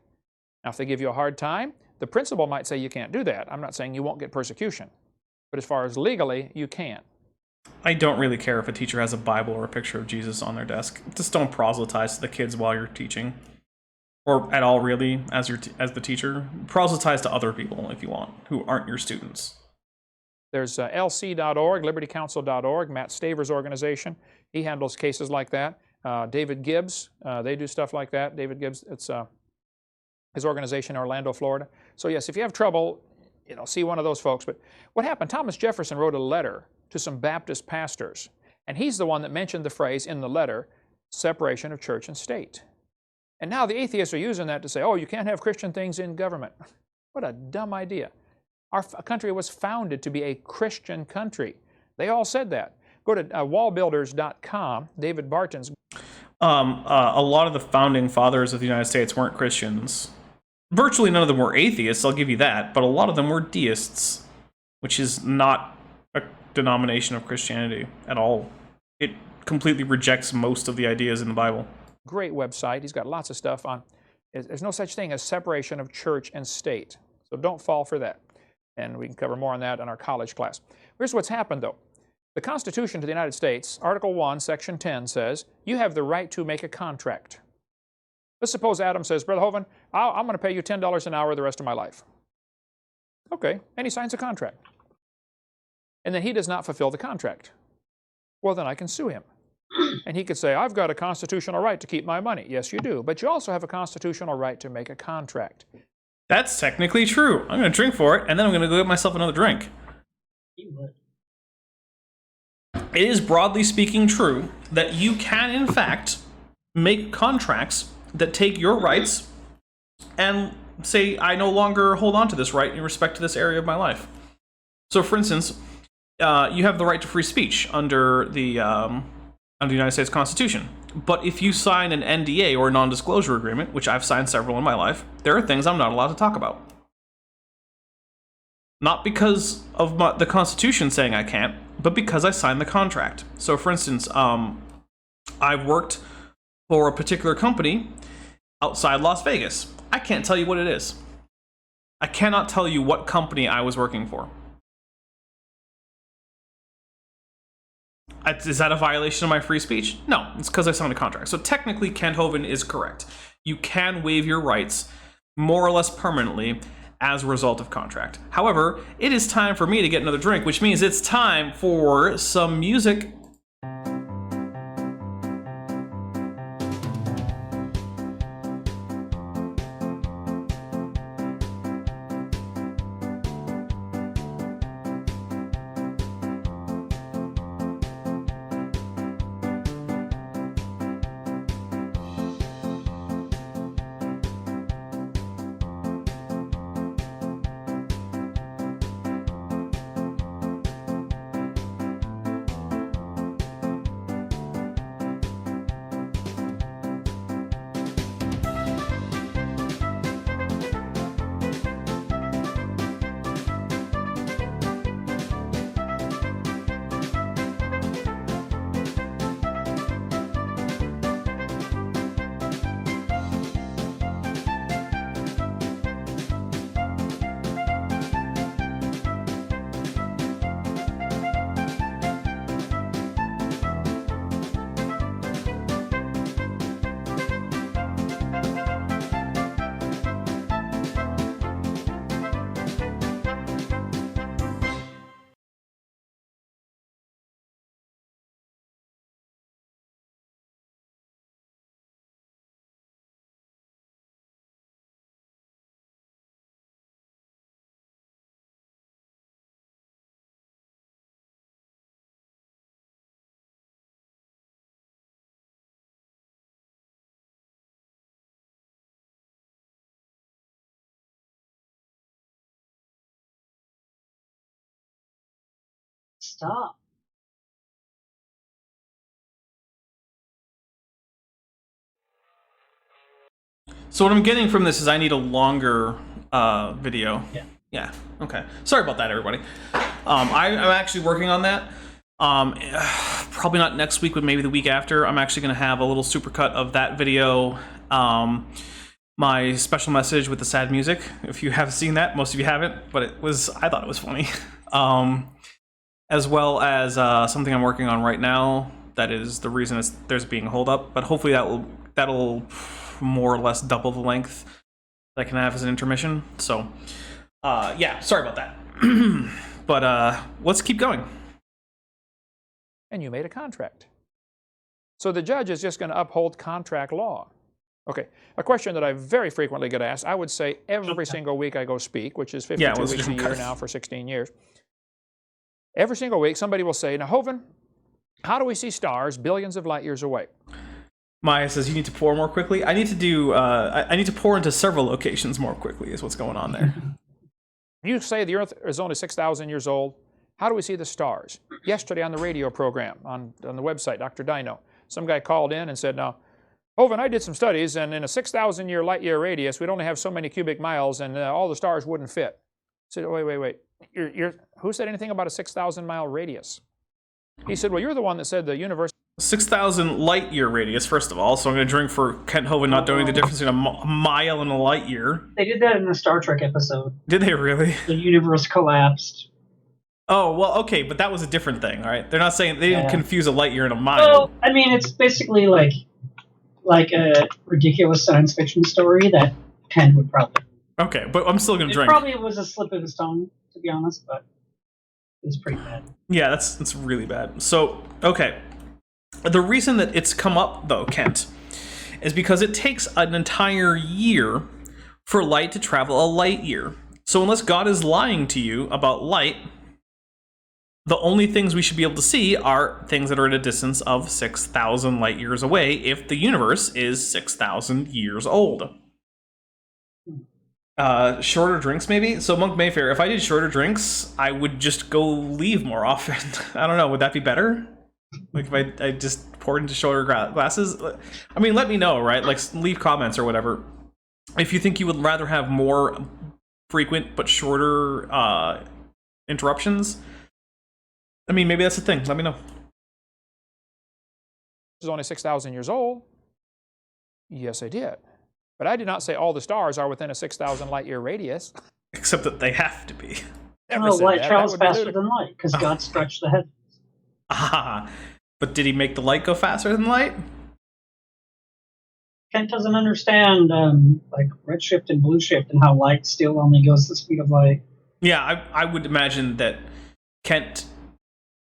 Now, if they give you a hard time, the principal might say you can't do that. I'm not saying you won't get persecution. But as far as legally, you can. I don't really care if a teacher has a Bible or a picture of Jesus on their desk. Just don't proselytize to the kids while you're teaching. Or at all, really, as the teacher. Proselytize to other people, if you want, who aren't your students. There's lc.org, libertycouncil.org, Matt Staver's organization. He handles cases like that. David Gibbs, they do stuff like that. David Gibbs, it's his organization in Orlando, Florida. So yes, if you have trouble, see one of those folks. But what happened, Thomas Jefferson wrote a letter to some Baptist pastors, and he's the one that mentioned the phrase in the letter, separation of church and state. And now the atheists are using that to say, oh, you can't have Christian things in government. What a dumb idea. Our country was founded to be a Christian country. They all said that. Go to wallbuilders.com, David Barton's. A lot of the founding fathers of the United States weren't Christians. Virtually none of them were atheists, I'll give you that, but a lot of them were deists, which is not a denomination of Christianity at all. It completely rejects most of the ideas in the Bible. Great website. He's got lots of stuff on. There's no such thing as separation of church and state, so don't fall for that. And we can cover more on that in our college class. Here's what's happened, though. The Constitution to the United States, Article 1, Section 10 says, you have the right to make a contract. Let's suppose Adam says, Brother Hovind, I'm going to pay you $10 an hour the rest of my life. Okay, and he signs a contract. And then he does not fulfill the contract. Well, then I can sue him. And he could say, I've got a constitutional right to keep my money. Yes, you do. But you also have a constitutional right to make a contract. That's technically true. I'm going to drink for it, and then I'm going to go get myself another drink. You would. It is broadly speaking true that you can, in fact, make contracts that take your rights and say, I no longer hold on to this right in respect to this area of my life. So, for instance, you have the right to free speech under the United States Constitution. But if you sign an NDA or a non-disclosure agreement, which I've signed several in my life, there are things I'm not allowed to talk about. Not because of the Constitution saying I can't, but because I signed the contract. So, for instance, I've worked for a particular company outside Las Vegas. I can't tell you what it is. I cannot tell you what company I was working for. Is that a violation of my free speech? No, it's because I signed a contract. So technically, Kent Hovind is correct. You can waive your rights more or less permanently as a result of contract. However, it is time for me to get another drink, which means it's time for some music. Stop. So what I'm getting from this is I need a longer video. Yeah. Yeah. Okay. Sorry about that, everybody. I'm actually working on that. Probably not next week, but maybe the week after. I'm actually going to have a little supercut of that video. My special message with the sad music. If you have seen that, most of you haven't, but I thought it was funny. As well as something I'm working on right now. That is the reason there's being a hold up. But hopefully that'll more or less double the length that I can have as an intermission. So, yeah, sorry about that. But let's keep going. And you made a contract. So the judge is just going to uphold contract law. Okay, a question that I very frequently get asked, I would say every single week I go speak, which is 52 weeks a year now for 16 years. Every single week somebody will say, now Hovind, how do we see stars billions of light years away? Maya says you need to pour more quickly. I need to do. I need to pour into several locations more quickly. Is what's going on there. You say the Earth is only 6,000 years old. How do we see the stars? Yesterday on the radio program on the website, Dr. Dino, some guy called in and said, "Now, Hovind, I did some studies, and in a 6,000 year light year radius, we'd only have so many cubic miles, and all the stars wouldn't fit." I said, "Wait. Who said anything about a 6,000 mile radius?" He said, "Well, you're the one that said the universe." 6,000 light year radius, first of all. So I'm going to drink for Kent Hovind not knowing the difference between a mile and a light year. They did that in the Star Trek episode. Did they really? The universe collapsed. Oh, well, okay, but that was a different thing, all right? They're not saying, they didn't confuse a light year and a mile. Well, I mean, it's basically like a ridiculous science fiction story that Kent would probably. Okay, but I'm still gonna It drink. probably was a slip of his tongue, to be honest, but it was pretty bad. Yeah, that's really bad. So, okay. The reason that it's come up, though, Kent, is because it takes an entire year for light to travel a light year. So unless God is lying to you about light, the only things we should be able to see are things that are at a distance of 6,000 light years away if the universe is 6,000 years old. Shorter drinks, maybe? So, Monk Mayfair, if I did shorter drinks, I would just go leave more often. I don't know, would that be better? Like, if I just poured into shorter glasses? I mean, let me know, right? Like, leave comments or whatever. If you think you would rather have more frequent but shorter interruptions, I mean, maybe that's the thing. Let me know. Is only 6,000 years old. Yes, I did. But I did not say all the stars are within a 6,000 light year radius. Except that they have to be. Never said light that. travels That would be faster ludicrous. than light, because God stretched the heavens. Ah, but did he make the light go faster than light? Kent doesn't understand like redshift and blueshift and how light still only goes the speed of light. Yeah, I would imagine that Kent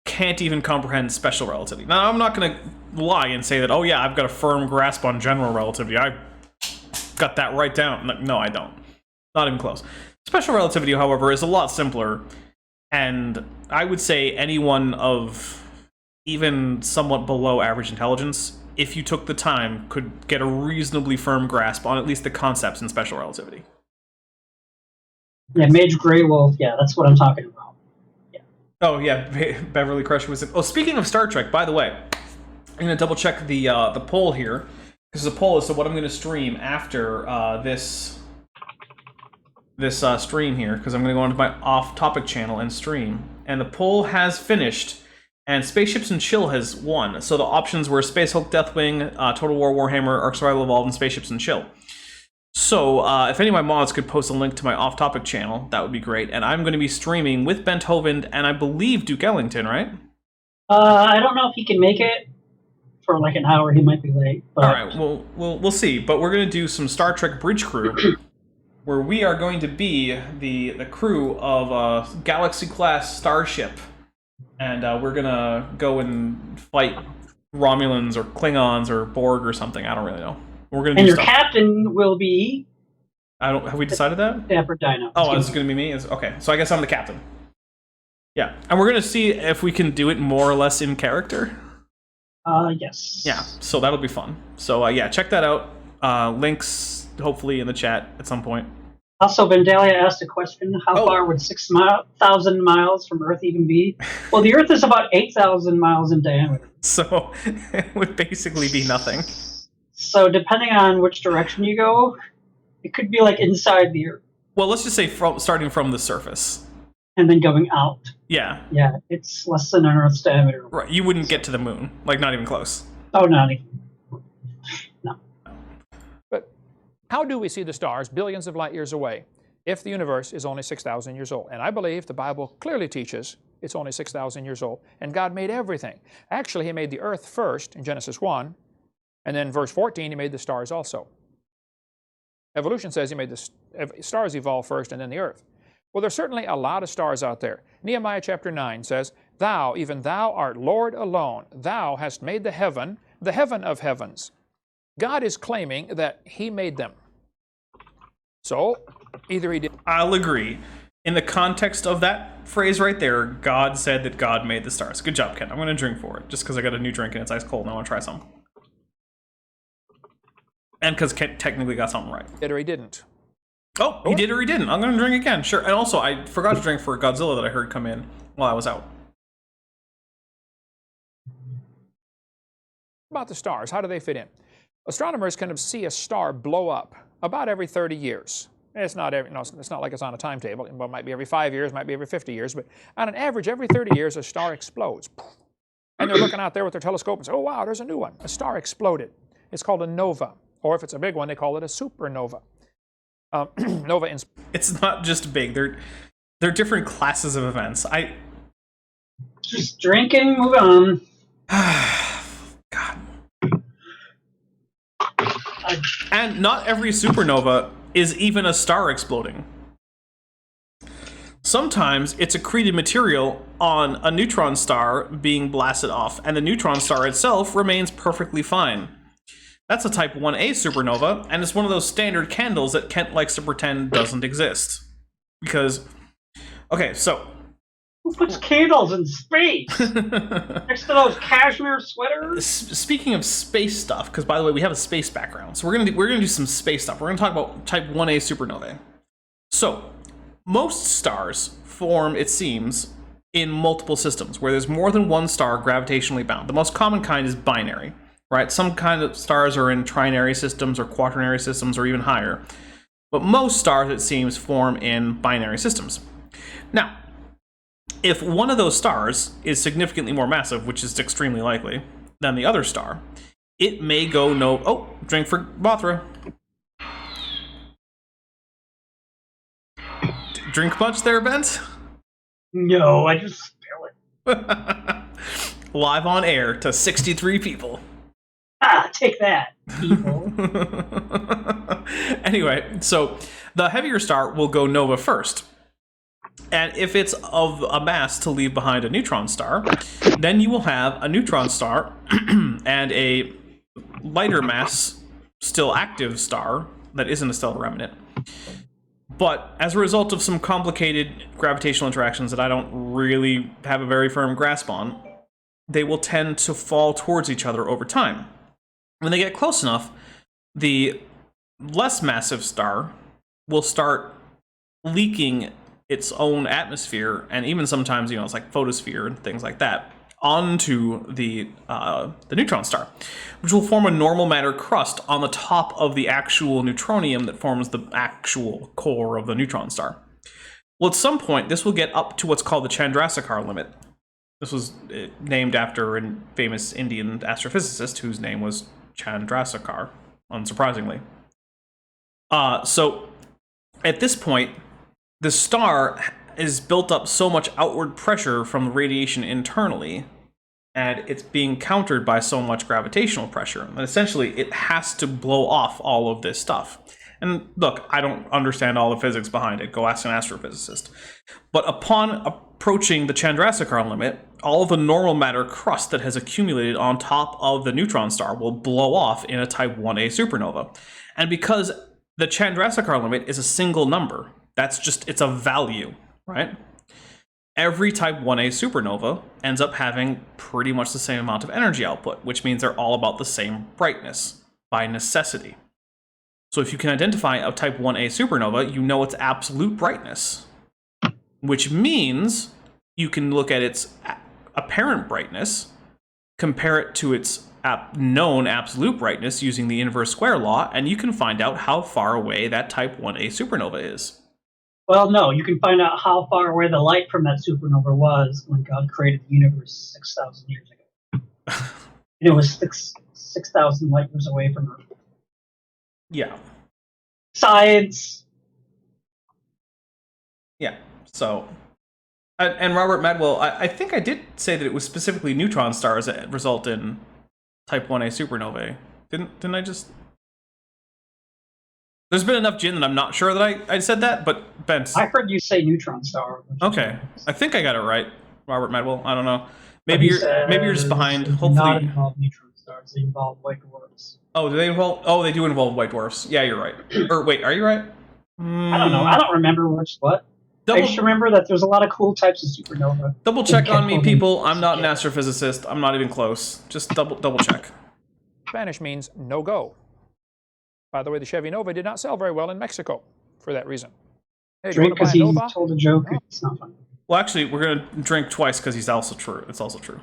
can't even comprehend special relativity. Now, I'm not going to lie and say that, oh yeah, I've got a firm grasp on general relativity. I got that right down. No, I don't. Not even close. Special relativity, however, is a lot simpler, and I would say anyone of even somewhat below average intelligence, if you took the time, could get a reasonably firm grasp on at least the concepts in special relativity. Yeah, Mage Grey Wolf, yeah, that's what I'm talking about. Yeah. Oh yeah, Beverly Crusher was. Oh, speaking of Star Trek, by the way, I'm gonna double check the poll here, because the poll is what I'm gonna stream after this stream here, because I'm gonna go onto my off-topic channel and stream, and the poll has finished. And Spaceships and Chill has won. So the options were Space Hulk, Deathwing, Total War Warhammer, Ark Survival Evolved, and Spaceships and Chill. So if any of my mods could post a link to my off-topic channel, that would be great. And I'm going to be streaming with Bent Hovind and I believe Duke Ellington, right? I don't know if he can make it for like an hour. He might be late. But... All right, well, we'll see. But we're going to do some Star Trek Bridge Crew, where we are going to be the crew of a Galaxy-class starship. And we're gonna go and fight Romulans or Klingons or Borg or something. I don't really know. We're gonna do and your stuff. captain will be. Have we decided that? Dapper Dino. Oh, this is gonna be me. Okay, so I guess I'm the captain. Yeah, and we're gonna see if we can do it more or less in character. Yes. Yeah, so that'll be fun. So yeah, check that out. Links hopefully in the chat at some point. Also, Vandalia asked a question: how far would 6,000 miles from Earth even be? Well, the Earth is about 8,000 miles in diameter. So it would basically be nothing. So depending on which direction you go, it could be like inside the Earth. Well, let's just say starting from the surface. And then going out. Yeah. Yeah, it's less than an Earth's diameter. Right, you wouldn't get to the moon. Like, not even close. Oh, not even. No. But how do we see the stars billions of light years away if the universe is only 6,000 years old? And I believe the Bible clearly teaches it's only 6,000 years old, and God made everything. Actually, he made the earth first in Genesis 1, and then verse 14, he made the stars also. Evolution says he made the stars evolve first and then the earth. Well, there's certainly a lot of stars out there. Nehemiah chapter 9 says, Thou, even thou art Lord alone. Thou hast made the heaven of heavens. God is claiming that he made them. So, either he did... I'll agree. In the context of that phrase right there, God said that God made the stars. Good job, Ken. I'm going to drink for it, just because I got a new drink and it's ice cold and I want to try some. And because Ken technically got something right. or he didn't. Oh, he did or he didn't. I'm going to drink again. Sure. And also, I forgot to drink for Godzilla that I heard come in while I was out. About the stars, how do they fit in? Astronomers kind of see a star blow up about every 30 years. It's not it's not like it's on a timetable. It might be every 5 years, might be every 50 years, but on an average, every 30 years, a star explodes. And they're looking out there with their telescope and say, oh, wow, there's a new one. A star exploded. It's called a nova. Or if it's a big one, they call it a supernova. Nova in... It's not just big. They're different classes of events. Just drink and move on. God. And not every supernova is even a star exploding. Sometimes it's accreted material on a neutron star being blasted off, and the neutron star itself remains perfectly fine. That's a type 1a supernova, and it's one of those standard candles that Kent likes to pretend doesn't exist. Because, okay, so... Who puts candles in space? Next to those cashmere sweaters? Speaking of space stuff, because by the way, we have a space background, so we're gonna do some space stuff. We're gonna talk about type 1a supernovae. So, most stars form, it seems, in multiple systems, where there's more than one star gravitationally bound. The most common kind is binary, right? Some kind of stars are in trinary systems or quaternary systems or even higher. But most stars, it seems, form in binary systems. Now, if one of those stars is significantly more massive, which is extremely likely, than the other star, it may go no... Oh, drink for Mothra. Drink much there, Bent? No, I just spill it. Live on air to 63 people. Ah, take that, people. Anyway, so the heavier star will go nova first. And if it's of a mass to leave behind a neutron star, then you will have a neutron star and a lighter mass, still active star that isn't a stellar remnant. But as a result of some complicated gravitational interactions that I don't really have a very firm grasp on, they will tend to fall towards each other over time. When they get close enough, the less massive star will start leaking its own atmosphere, and even sometimes, you know, it's like photosphere and things like that, onto the neutron star, which will form a normal matter crust on the top of the actual neutronium that forms the actual core of the neutron star. Well, at some point, this will get up to what's called the Chandrasekhar limit. This was named after a famous Indian astrophysicist whose name was Chandrasekhar, unsurprisingly. So, at this point, the star is built up so much outward pressure from the radiation internally, and it's being countered by so much gravitational pressure. And essentially, it has to blow off all of this stuff. And look, I don't understand all the physics behind it. Go ask an astrophysicist. But upon approaching the Chandrasekhar limit, all of the normal matter crust that has accumulated on top of the neutron star will blow off in a type 1a supernova. And because the Chandrasekhar limit is a single number, that's just, it's a value, right? Every type 1a supernova ends up having pretty much the same amount of energy output, which means they're all about the same brightness by necessity. So if you can identify a type 1a supernova, you know its absolute brightness, which means you can look at its apparent brightness, compare it to its known absolute brightness using the inverse square law, and you can find out how far away that type 1a supernova is. Well, no, you can find out how far away the light from that supernova was when God created the universe 6,000 years ago. And it was 6,000 light years away from Earth. Yeah. Science. Yeah, so... And Robert Madwell, I think I did say that it was specifically neutron stars that result in type 1a supernovae. Didn't I just... There's been enough gin that I'm not sure that I said that, but Ben... I heard you say neutron star. Okay, I think I got it right, Robert Madwell. I don't know. Maybe you're just behind. Hopefully, not involve neutron stars. They involve white dwarfs. Oh, do they involve? Oh, they do involve white dwarfs. Yeah, you're right. Or wait, are you right? I don't know. I don't remember which what. I just remember that there's a lot of cool types of supernova. Double check on me, people. I'm not an astrophysicist. I'm not even close. Just double check. Spanish means no go. By the way, the Chevy Nova did not sell very well in Mexico for that reason. Hey, drink because he told a joke. No. It's not funny. Well, actually, we're gonna drink twice because he's also true. It's also true.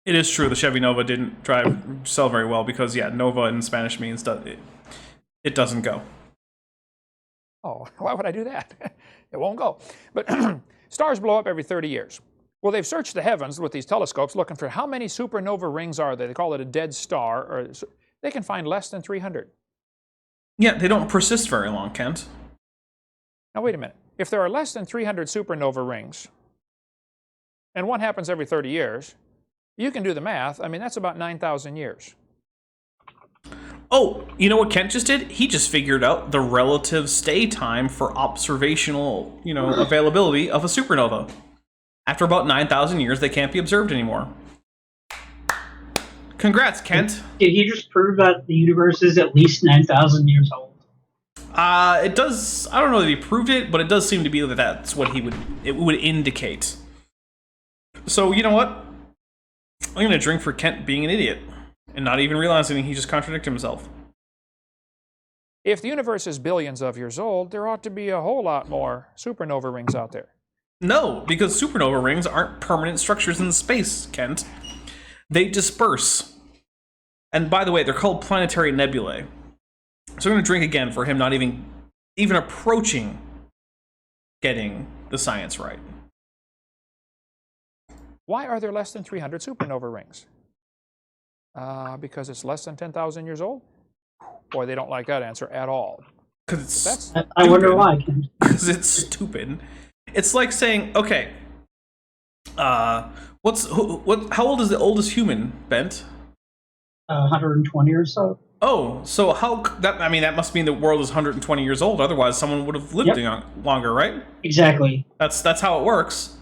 It is true. The Chevy Nova didn't sell very well because Nova in Spanish means it doesn't go. Oh, why would I do that? It won't go. But stars blow up every 30 years. Well, they've searched the heavens with these telescopes looking for how many supernova rings are there. They call it a dead star, or they can find less than 300. Yeah, they don't persist very long, Kent. Now, wait a minute. If there are less than 300 supernova rings, and one happens every 30 years, you can do the math. I mean, that's about 9,000 years. Oh, you know what Kent just did? He just figured out the relative stay time for observational, availability of a supernova. After about 9,000 years, they can't be observed anymore. Congrats, Kent. Did he just prove that the universe is at least 9,000 years old? It does. I don't know that he proved it, but it does seem to be that that's what it would indicate. So you know what? I'm gonna drink for Kent being an idiot and not even realizing he just contradicted himself. If the universe is billions of years old, there ought to be a whole lot more supernova rings out there. No, because supernova rings aren't permanent structures in space, Kent. They disperse. And by the way, they're called planetary nebulae. So I'm going to drink again for him not even approaching getting the science right. Why are there less than 300 supernova rings? Because it's less than 10,000 years old? Boy, they don't like that answer at all. Because I wonder why. Because it's stupid. It's like saying, okay, how old is the oldest human, Bent? 120 or so. Oh, so that must mean the world is 120 years old. Otherwise, someone would have lived longer, right? Exactly. That's how it works.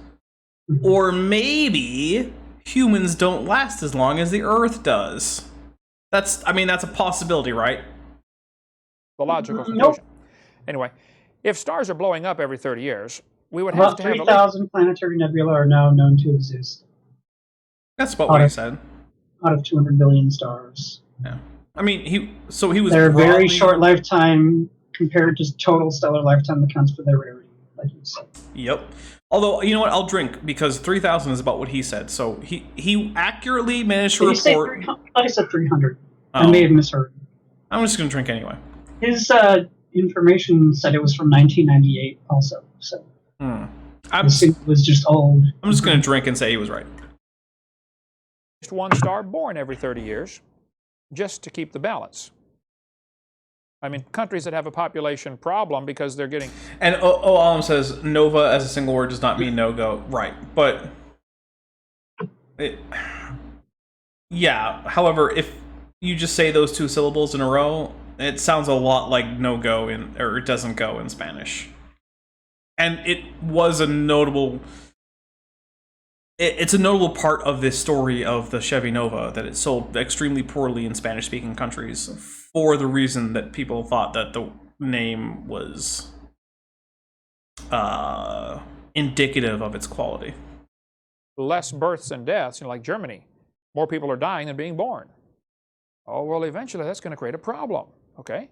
Or maybe humans don't last as long as the Earth does. That's a possibility, right? The logical conclusion. Nope. Anyway, if stars are blowing up every 30 years, we would have About to have 3,000 planetary nebulae are now known to exist. That's about what he said. Out of 200 billion stars. Yeah. I mean, he was. Their very short lifetime compared to total stellar lifetime accounts for their rarity, like you said. Yep. Although, you know what? I'll drink because 3,000 is about what he said. So he accurately managed to report. I thought he said 300. Oh. I may have misheard. I'm just going to drink anyway. His information said it was from 1998 also. So it was just old. I'm just going to drink and say he was right. Just one star born every 30 years, just to keep the balance. I mean, countries that have a population problem because they're getting... And Alam says, Nova as a single word does not mean no-go. Right, but... Yeah, however, if you just say those two syllables in a row, it sounds a lot like no-go or it doesn't go in Spanish. And it was a notable... It's a notable part of this story of the Chevy Nova that it sold extremely poorly in Spanish-speaking countries for the reason that people thought that the name was indicative of its quality. Less births and deaths, like Germany. More people are dying than being born. Oh, well, eventually that's going to create a problem, okay?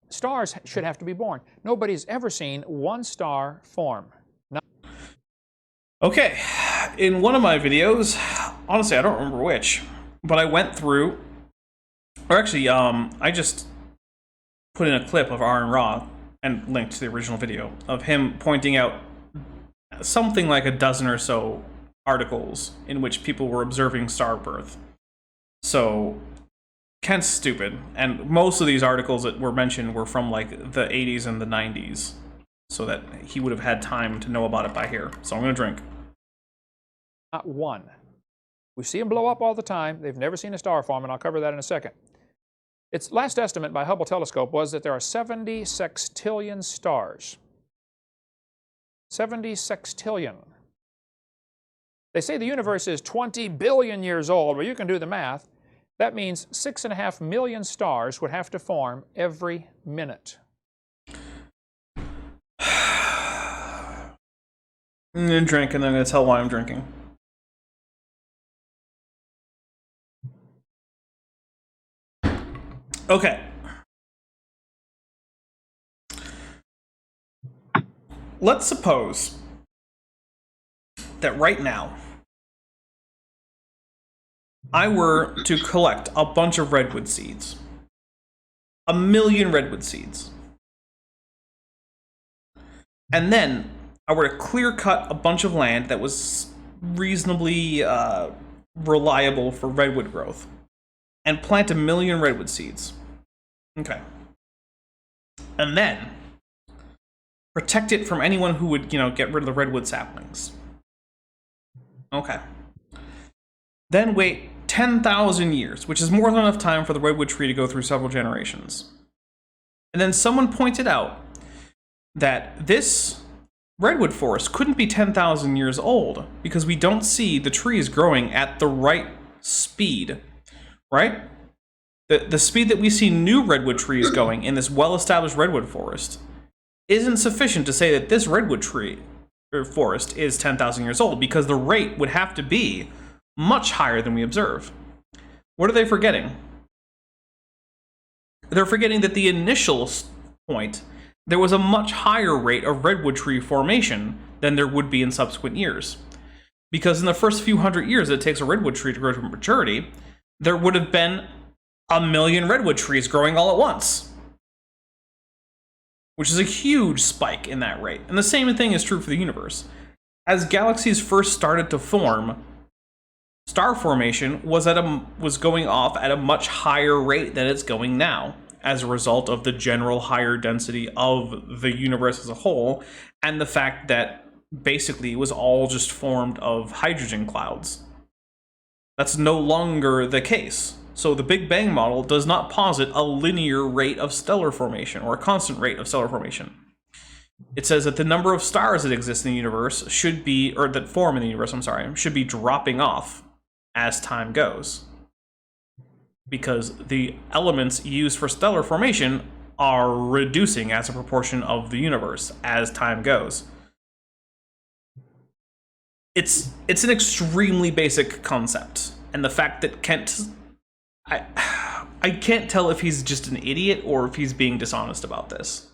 Stars should have to be born. Nobody's ever seen one star form. Okay, in one of my videos, honestly, I don't remember which, but I went through, or actually, I just put in a clip of Aaron Ra and linked to the original video of him pointing out something like a dozen or so articles in which people were observing star birth. So, Kent's stupid, and most of these articles that were mentioned were from like the 80s and the 90s. So that he would have had time to know about it by here. So I'm going to drink. Not one. We see them blow up all the time. They've never seen a star form, and I'll cover that in a second. Its last estimate by Hubble telescope was that there are 70 sextillion stars. 70 sextillion. They say the universe is 20 billion years old. Well, you can do the math. That means 6.5 million stars would have to form every minute. I'm going to drink, and then I'm going to tell why I'm drinking. Okay. Let's suppose that right now I were to collect a bunch of redwood seeds. 1 million redwood seeds. And then I were to clear cut a bunch of land that was reasonably reliable for redwood growth and plant 1 million redwood seeds. Okay. And then protect it from anyone who would, get rid of the redwood saplings. Okay. Then wait 10,000 years, which is more than enough time for the redwood tree to go through several generations. And then someone pointed out that this redwood forest couldn't be 10,000 years old because we don't see the trees growing at the right speed, right? The speed that we see new redwood trees going in this well-established redwood forest isn't sufficient to say that this redwood tree or forest is 10,000 years old, because the rate would have to be much higher than we observe. What are they forgetting? They're forgetting that the initial point, there was a much higher rate of redwood tree formation than there would be in subsequent years. Because in the first few hundred years that it takes a redwood tree to grow to maturity, there would have been 1 million redwood trees growing all at once, which is a huge spike in that rate. And the same thing is true for the universe. As galaxies first started to form, star formation was going off at a much higher rate than it's going now, as a result of the general higher density of the universe as a whole, and the fact that basically it was all just formed of hydrogen clouds. That's no longer the case. So the Big Bang model does not posit a linear rate of stellar formation, or a constant rate of stellar formation. It says that the number of stars that exist in the universe should be, or that form in the universe, should be dropping off as time goes. Because the elements used for stellar formation are reducing as a proportion of the universe as time goes. It's an extremely basic concept, and the fact that I can't tell if he's just an idiot or if he's being dishonest about this.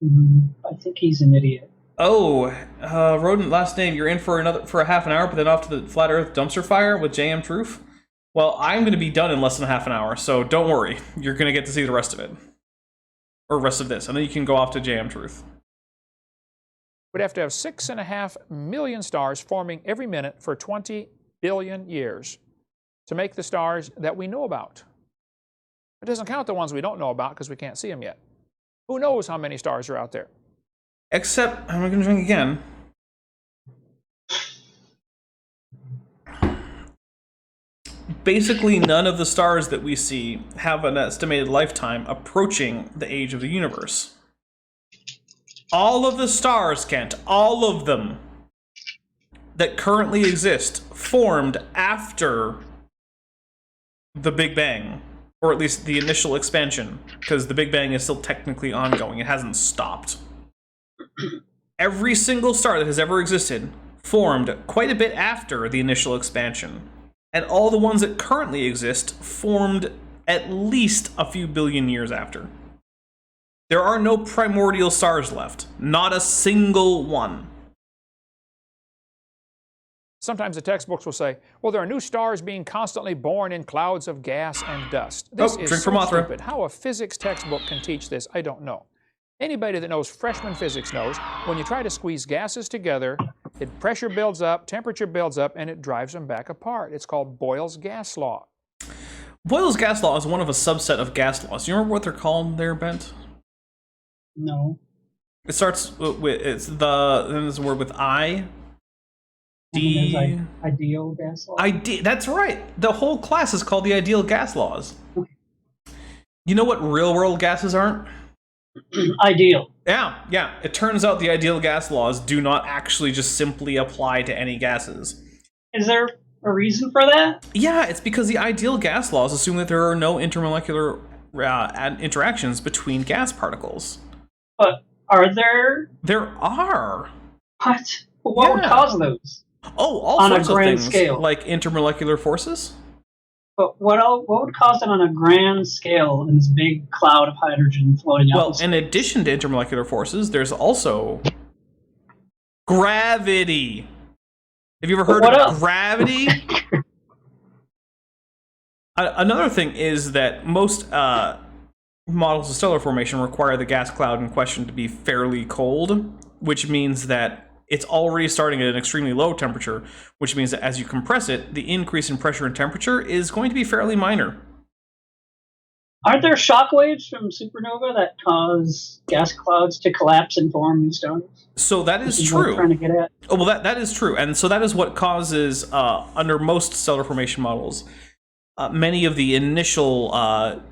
I think he's an idiot. Oh, Rodent, last name, you're in for a half an hour, but then off to the Flat Earth dumpster fire with JM Truth? Well, I'm going to be done in less than a half an hour, so don't worry. You're going to get to see the rest of it. Or rest of this, and then you can go off to JM Truth. We'd have to have 6.5 million stars forming every minute for 20 billion years to make the stars that we know about. It doesn't count the ones we don't know about because we can't see them yet. Who knows how many stars are out there? Except, I'm going to drink again. Basically, none of the stars that we see have an estimated lifetime approaching the age of the universe. All of the stars, Kent, all of them that currently exist formed after the Big Bang, or at least the initial expansion, because the Big Bang is still technically ongoing. It hasn't stopped. Every single star that has ever existed formed quite a bit after the initial expansion. And all the ones that currently exist formed at least a few billion years after. There are no primordial stars left. Not a single one. Sometimes the textbooks will say, well, there are new stars being constantly born in clouds of gas and dust. This is so stupid. How a physics textbook can teach this, I don't know. Anybody that knows freshman physics knows when you try to squeeze gases together, pressure builds up, temperature builds up, and it drives them back apart. It's called Boyle's gas law. Boyle's gas law is one of a subset of gas laws. Do you remember what they're called there, Bent? No. It starts with, then there's a word with I. Ideal gas law? That's right. The whole class is called the ideal gas laws. You know what real world gases aren't? Ideal. Yeah. It turns out the ideal gas laws do not actually just simply apply to any gases. Is there a reason for that? Yeah, it's because the ideal gas laws assume that there are no intermolecular interactions between gas particles. But are there? There are. What? What would cause those? Oh, all on sorts a grand of things, scale, like intermolecular forces. But what would cause it on a grand scale in this big cloud of hydrogen floating out? Well, in addition to intermolecular forces, there's also gravity. Have you ever heard of gravity? Another thing is that most models of stellar formation require the gas cloud in question to be fairly cold, which means that it's already starting at an extremely low temperature, which means that as you compress it, the increase in pressure and temperature is going to be fairly minor. Aren't there shock waves from supernova that cause gas clouds to collapse and form new stars? So that is What I'm true. trying to get at. Oh, well, that is true. And so that is what causes, under most stellar formation models, many of the initial,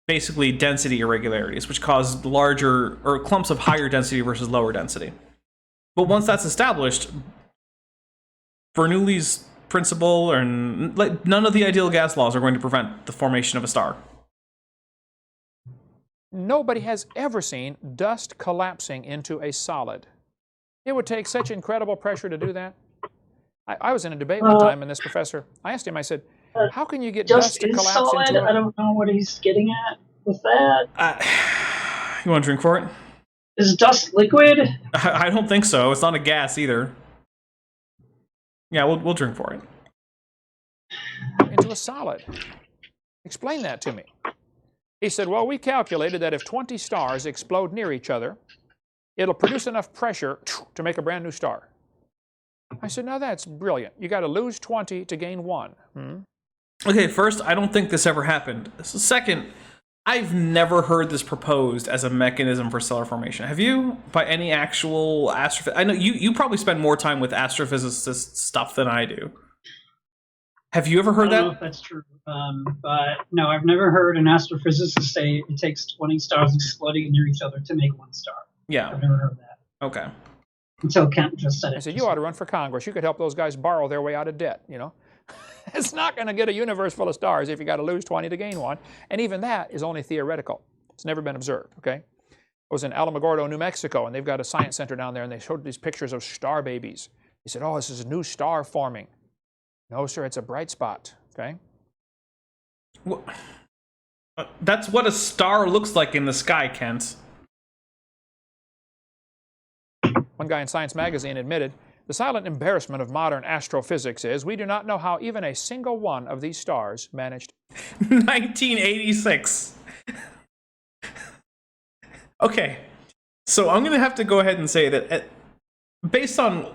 basically density irregularities, which cause larger, or clumps of higher density versus lower density. But once that's established, Bernoulli's principle, and like, none of the ideal gas laws are going to prevent the formation of a star. Nobody has ever seen dust collapsing into a solid. It would take such incredible pressure to do that. I was in a debate one time, and this professor, I asked him, I said, how can you get dust to collapse solid? into a... I don't know what he's getting at with that. You want to drink for it? Is dust liquid? I don't think so. It's not a gas either. Yeah, we'll drink for it. Into a solid. Explain that to me. He said, well, we calculated that if 20 stars explode near each other, it'll produce enough pressure to make a brand new star. I said, now that's brilliant. You got to lose 20 to gain 1. Okay, first, I don't think this ever happened. Second, I've never heard this proposed as a mechanism for stellar formation. Have you? By any actual astrophysicist? I know you probably spend more time with astrophysicist stuff than I do. Have you ever heard I don't know that? if that's true. But no, I've never heard an astrophysicist say it takes 20 stars exploding near each other to make one star. Yeah. I've never heard that. Okay. Until Kent just said it. I said, you ought to run for Congress. You could help those guys borrow their way out of debt, you know. It's not going to get a universe full of stars if you got to lose 20 to gain 1. And even that is only theoretical. It's never been observed, okay? I was in Alamogordo, New Mexico, and they've got a science center down there, and they showed these pictures of star babies. He said, oh, this is a new star forming. No, sir, it's a bright spot, okay? Well, that's what a star looks like in the sky, Kent. One guy in Science magazine admitted, the silent embarrassment of modern astrophysics is we do not know how even a single one of these stars managed. 1986. Okay, so I'm going to have to go ahead and say that based on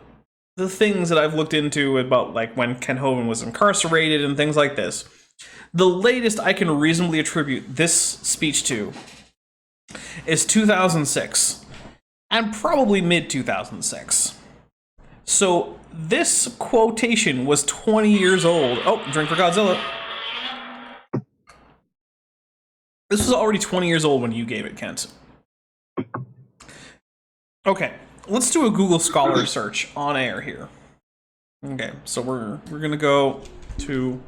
the things that I've looked into about like when Ken Hovind was incarcerated and things like this, the latest I can reasonably attribute this speech to is 2006, and probably mid-2006. So this quotation was 20 years old. Oh, drink for Godzilla. This was already 20 years old when you gave it, Kent. Okay, let's do a Google Scholar search on air here. Okay, so we're gonna go to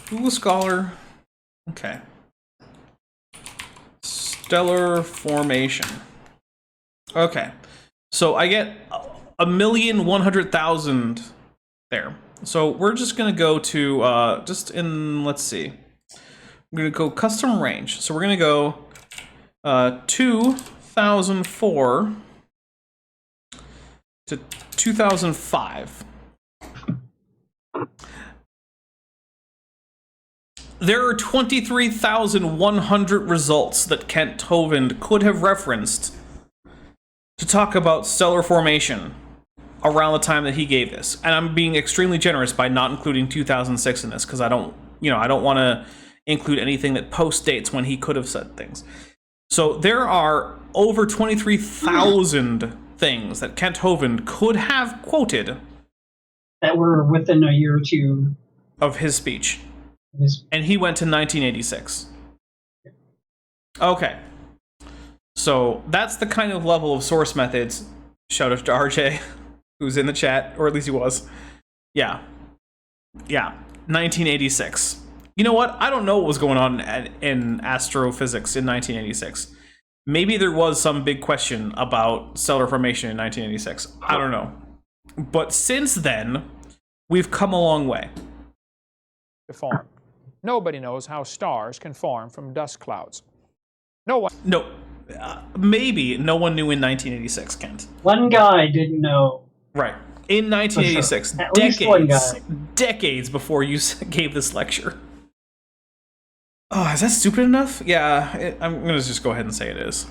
Google Scholar. Okay. Stellar formation. Okay. So I get 1,100,000 there. So we're just gonna go to just in, let's see. I'm gonna go custom range. So we're gonna go 2004 to 2005. There are 23,100 results that Kent Hovind could have referenced to talk about stellar formation around the time that he gave this. And I'm being extremely generous by not including 2006 in this, because I don't want to include anything that post-dates when he could have said things. So there are over 23,000 things that Kent Hovind could have quoted that were within a year or two of his speech. And he went to 1986. Okay. So that's the kind of level of source methods. Shout out to RJ, who's in the chat, or at least he was. Yeah. Yeah. 1986. You know what? I don't know what was going on in astrophysics in 1986. Maybe there was some big question about stellar formation in 1986. I don't know. But since then, we've come a long way. To form. Nobody knows how stars can form from dust clouds. No one. No. Maybe no one knew in 1986, Kent. One guy didn't know. Right. In 1986, At least one guy. decades before you gave this lecture. Oh, is that stupid enough? Yeah, I'm going to just go ahead and say it is.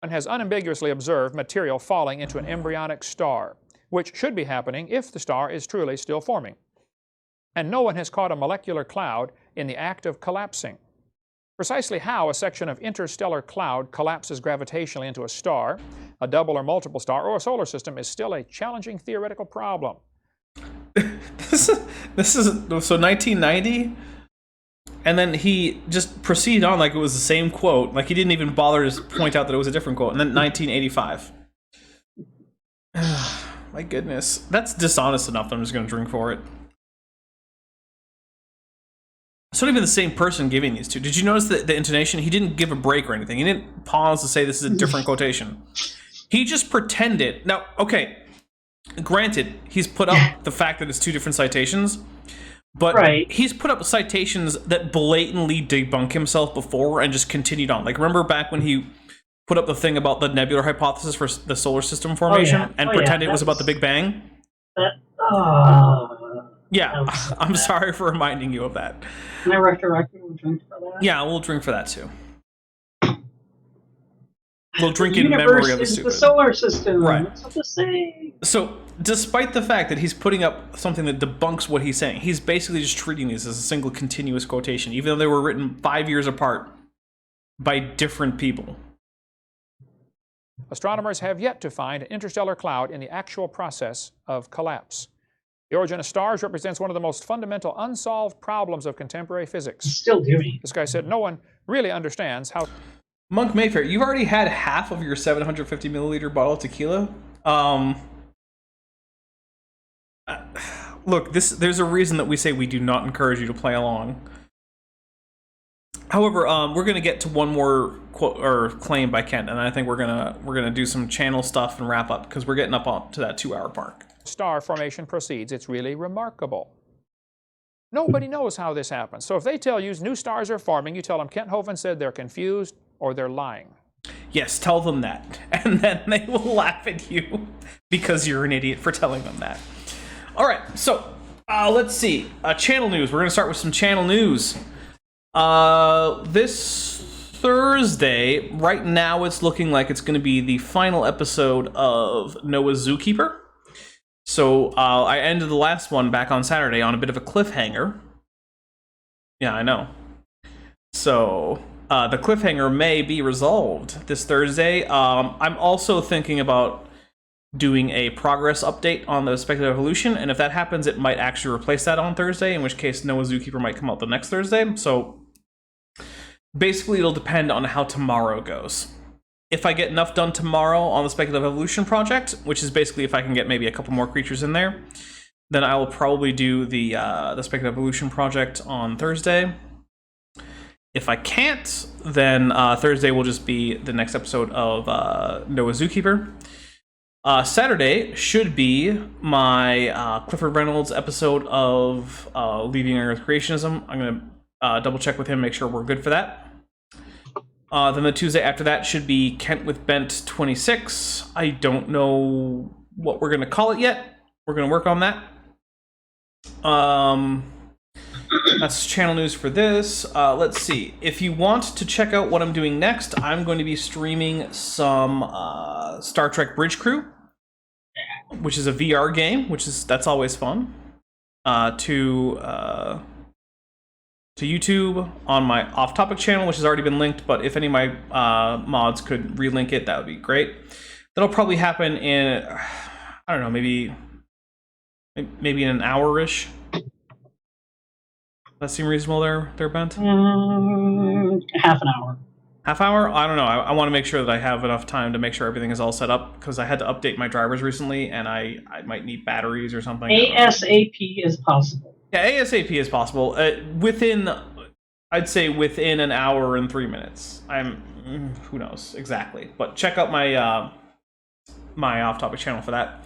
One has unambiguously observed material falling into an embryonic star, which should be happening if the star is truly still forming. and no one has caught a molecular cloud in the act of collapsing. Precisely how a section of interstellar cloud collapses gravitationally into a star, a double or multiple star, or a solar system is still a challenging theoretical problem. This is so 1990, and then he just proceeded on like it was the same quote. Like he didn't even bother to point out that it was a different quote. And then 1985. My goodness, that's dishonest enough that I'm just going to drink for it. It's not even the same person giving these two. Did you notice the intonation? He didn't give a break or anything. He didn't pause to say this is a different quotation. He just pretended. Now, okay, granted, he's put up the fact that it's two different citations, but he's put up citations that blatantly debunk himself before and just continued on. Like, remember back when he put up the thing about the nebular hypothesis for the solar system formation and pretended it was about the Big Bang? Yeah, I'm sorry for reminding you of that. Can I retroactively drink for that? Yeah, we'll drink for that too. We'll drink in universe memory of the is stupid. the solar system. Right. It's not the same. So, despite the fact that he's putting up something that debunks what he's saying, he's basically just treating these as a single continuous quotation, even though they were written 5 years apart by different people. Astronomers have yet to find an interstellar cloud in the actual process of collapse. The origin of stars represents one of the most fundamental unsolved problems of contemporary physics. Still doing. This guy said no one really understands how... Monk Mayfair, you've already had half of your 750 milliliter bottle of tequila. Look, there's a reason that we say we do not encourage you to play along. However, we're gonna get to one more quote or claim by Kent, and I think we're gonna do some channel stuff and wrap up because we're getting up on to that 2-hour mark. Star formation proceeds. It's really remarkable. Nobody knows how this happens. So if they tell you new stars are forming, you tell them Kent Hovind said they're confused or they're lying. Yes, tell them that, and then they will laugh at you because you're an idiot for telling them that. All right, so let's see. Channel news. We're gonna start with some channel news. This Thursday, right now, it's looking like it's going to be the final episode of Noah's Zookeeper. So I ended the last one back on Saturday on a bit of a cliffhanger. Yeah, I know. So the cliffhanger may be resolved this Thursday. I'm also thinking about doing a progress update on the speculative evolution, and if that happens, it might actually replace that on Thursday, in which case Noah's Zookeeper might come out the next Thursday. So basically, it'll depend on how tomorrow goes. If I get enough done tomorrow on the speculative evolution project, which is basically if I can get maybe a couple more creatures in there, then I will probably do the speculative evolution project on Thursday. If I can't, then Thursday will just be the next episode of Noah's Zookeeper. Saturday should be my Clifford Reynolds episode of Leaving Earth Creationism. I'm going to double check with him, make sure we're good for that. Then the Tuesday after that should be Kent with Bent 26. I don't know what we're going to call it yet. We're going to work on that. That's channel news for this. Let's see. If you want to check out what I'm doing next, I'm going to be streaming some Star Trek Bridge Crew, which is a VR game, that's always fun. To YouTube on my off-topic channel, which has already been linked, but if any of my mods could relink it, that would be great. That'll probably happen in, I don't know, maybe in an hour-ish. That seem reasonable there, Bent? Half an hour. Half hour? I don't know. I want to make sure that I have enough time to make sure everything is all set up, because I had to update my drivers recently, and I might need batteries or something. ASAP is possible. Yeah, ASAP is possible. I'd say within an hour and 3 minutes. Who knows exactly, but check out my my off-topic channel for that.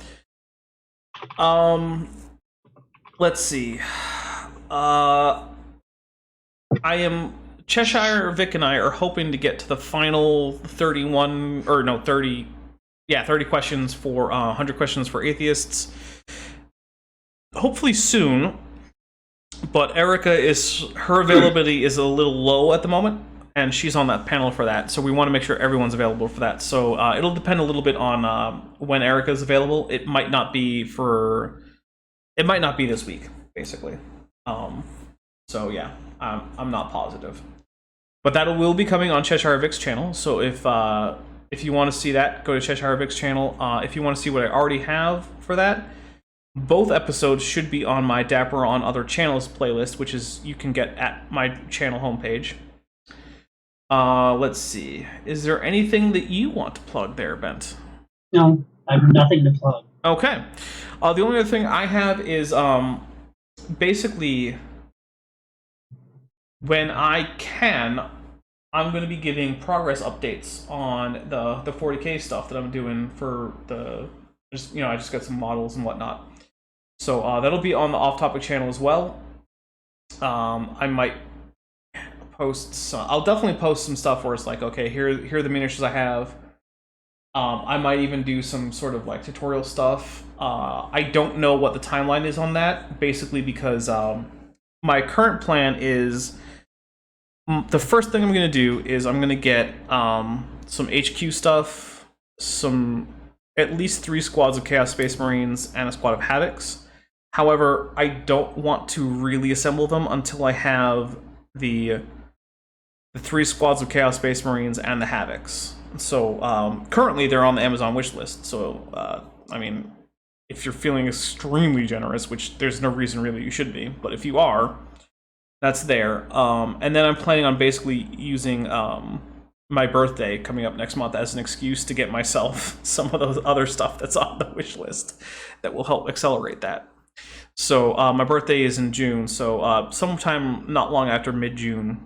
Let's see. Cheshire, Vic, and I are hoping to get to the final 30 questions for 100 questions for atheists. Hopefully soon. But her availability is a little low at the moment, and she's on that panel for that. So we want to make sure everyone's available for that. So it'll depend a little bit on when Erica's available. It might not be this week, basically. So yeah, I'm not positive. But that will be coming on Cheshire Vic's channel. So if you want to see that, go to Cheshire Vic's channel. If you want to see what I already have for that, both episodes should be on my Dapper on Other Channels playlist, which is you can get at my channel homepage. Let's see. Is there anything that you want to plug there, Bent? No, I have nothing to plug. Okay. The only other thing I have is basically when I can, I'm going to be giving progress updates on the 40K stuff that I'm doing for I just got some models and whatnot. So that'll be on the off-topic channel as well. I might post I'll definitely post some stuff where it's like, okay, here are the miniatures I have. I might even do some sort of like tutorial stuff. I don't know what the timeline is on that, basically because my current plan is the first thing I'm going to do is I'm going to get some HQ stuff, at least 3 squads of Chaos Space Marines and a squad of Havocs. However, I don't want to really assemble them until I have the 3 squads of Chaos Space Marines and the Havocs. So currently they're on the Amazon wish list. So I mean, if you're feeling extremely generous, which there's no reason really you should be, but if you are, that's there. And then I'm planning on basically using my birthday coming up next month as an excuse to get myself some of those other stuff that's on the wish list that will help accelerate that. So my birthday is in June, so sometime not long after mid-June,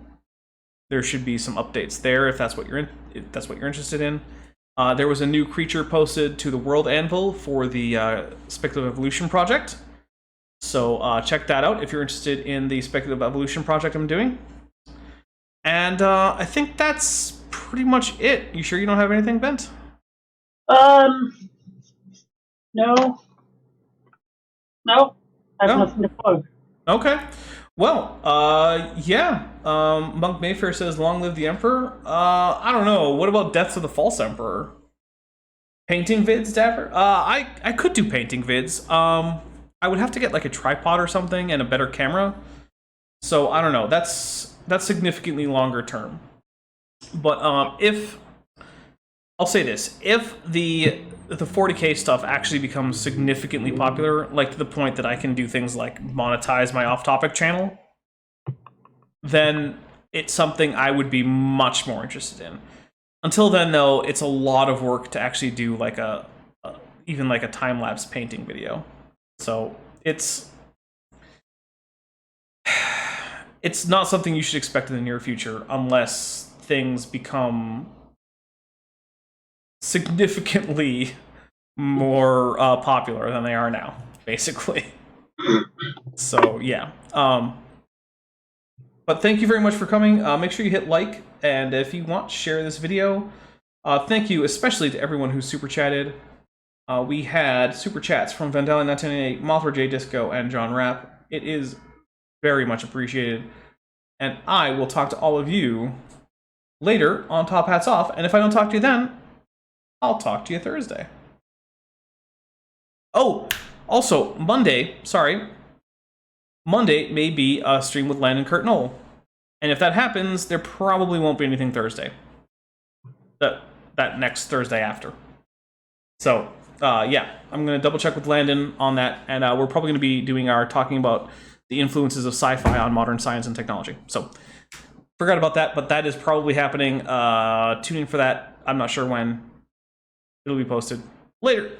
there should be some updates there if that's what you're interested in. There was a new creature posted to the World Anvil for the Speculative Evolution project. So check that out if you're interested in the Speculative Evolution project I'm doing. And I think that's pretty much it. You sure you don't have anything, Bent? No. I have nothing to plug. Okay. Well, yeah. Monk Mayfair says, "Long live the Emperor." I don't know. What about Deaths of the False Emperor? Painting vids, Dapper? I could do painting vids. I would have to get like a tripod or something and a better camera. So I don't know. That's significantly longer term. But I'll say this: if the 40K stuff actually becomes significantly popular, like to the point that I can do things like monetize my off-topic channel, then it's something I would be much more interested in. Until then, though, it's a lot of work to actually do like even like a time-lapse painting video. So it's not something you should expect in the near future unless things become significantly more popular than they are now, basically. So yeah. But thank you very much for coming. Make sure you hit like, and if you want, share this video. Thank you especially to everyone who super chatted. We had super chats from Vandalion 1998, Mothra J Disco, and John Rapp. It is very much appreciated. And I will talk to all of you later on Top Hats Off. And if I don't talk to you then, I'll talk to you Thursday. Oh, also, Monday may be a stream with Landon Kurt Knoll. And if that happens, there probably won't be anything Thursday. That next Thursday after. So, yeah, I'm going to double check with Landon on that. And we're probably going to be doing talking about the influences of sci-fi on modern science and technology. So, forgot about that, but that is probably happening. Tune in for that. I'm not sure when. It'll be posted later.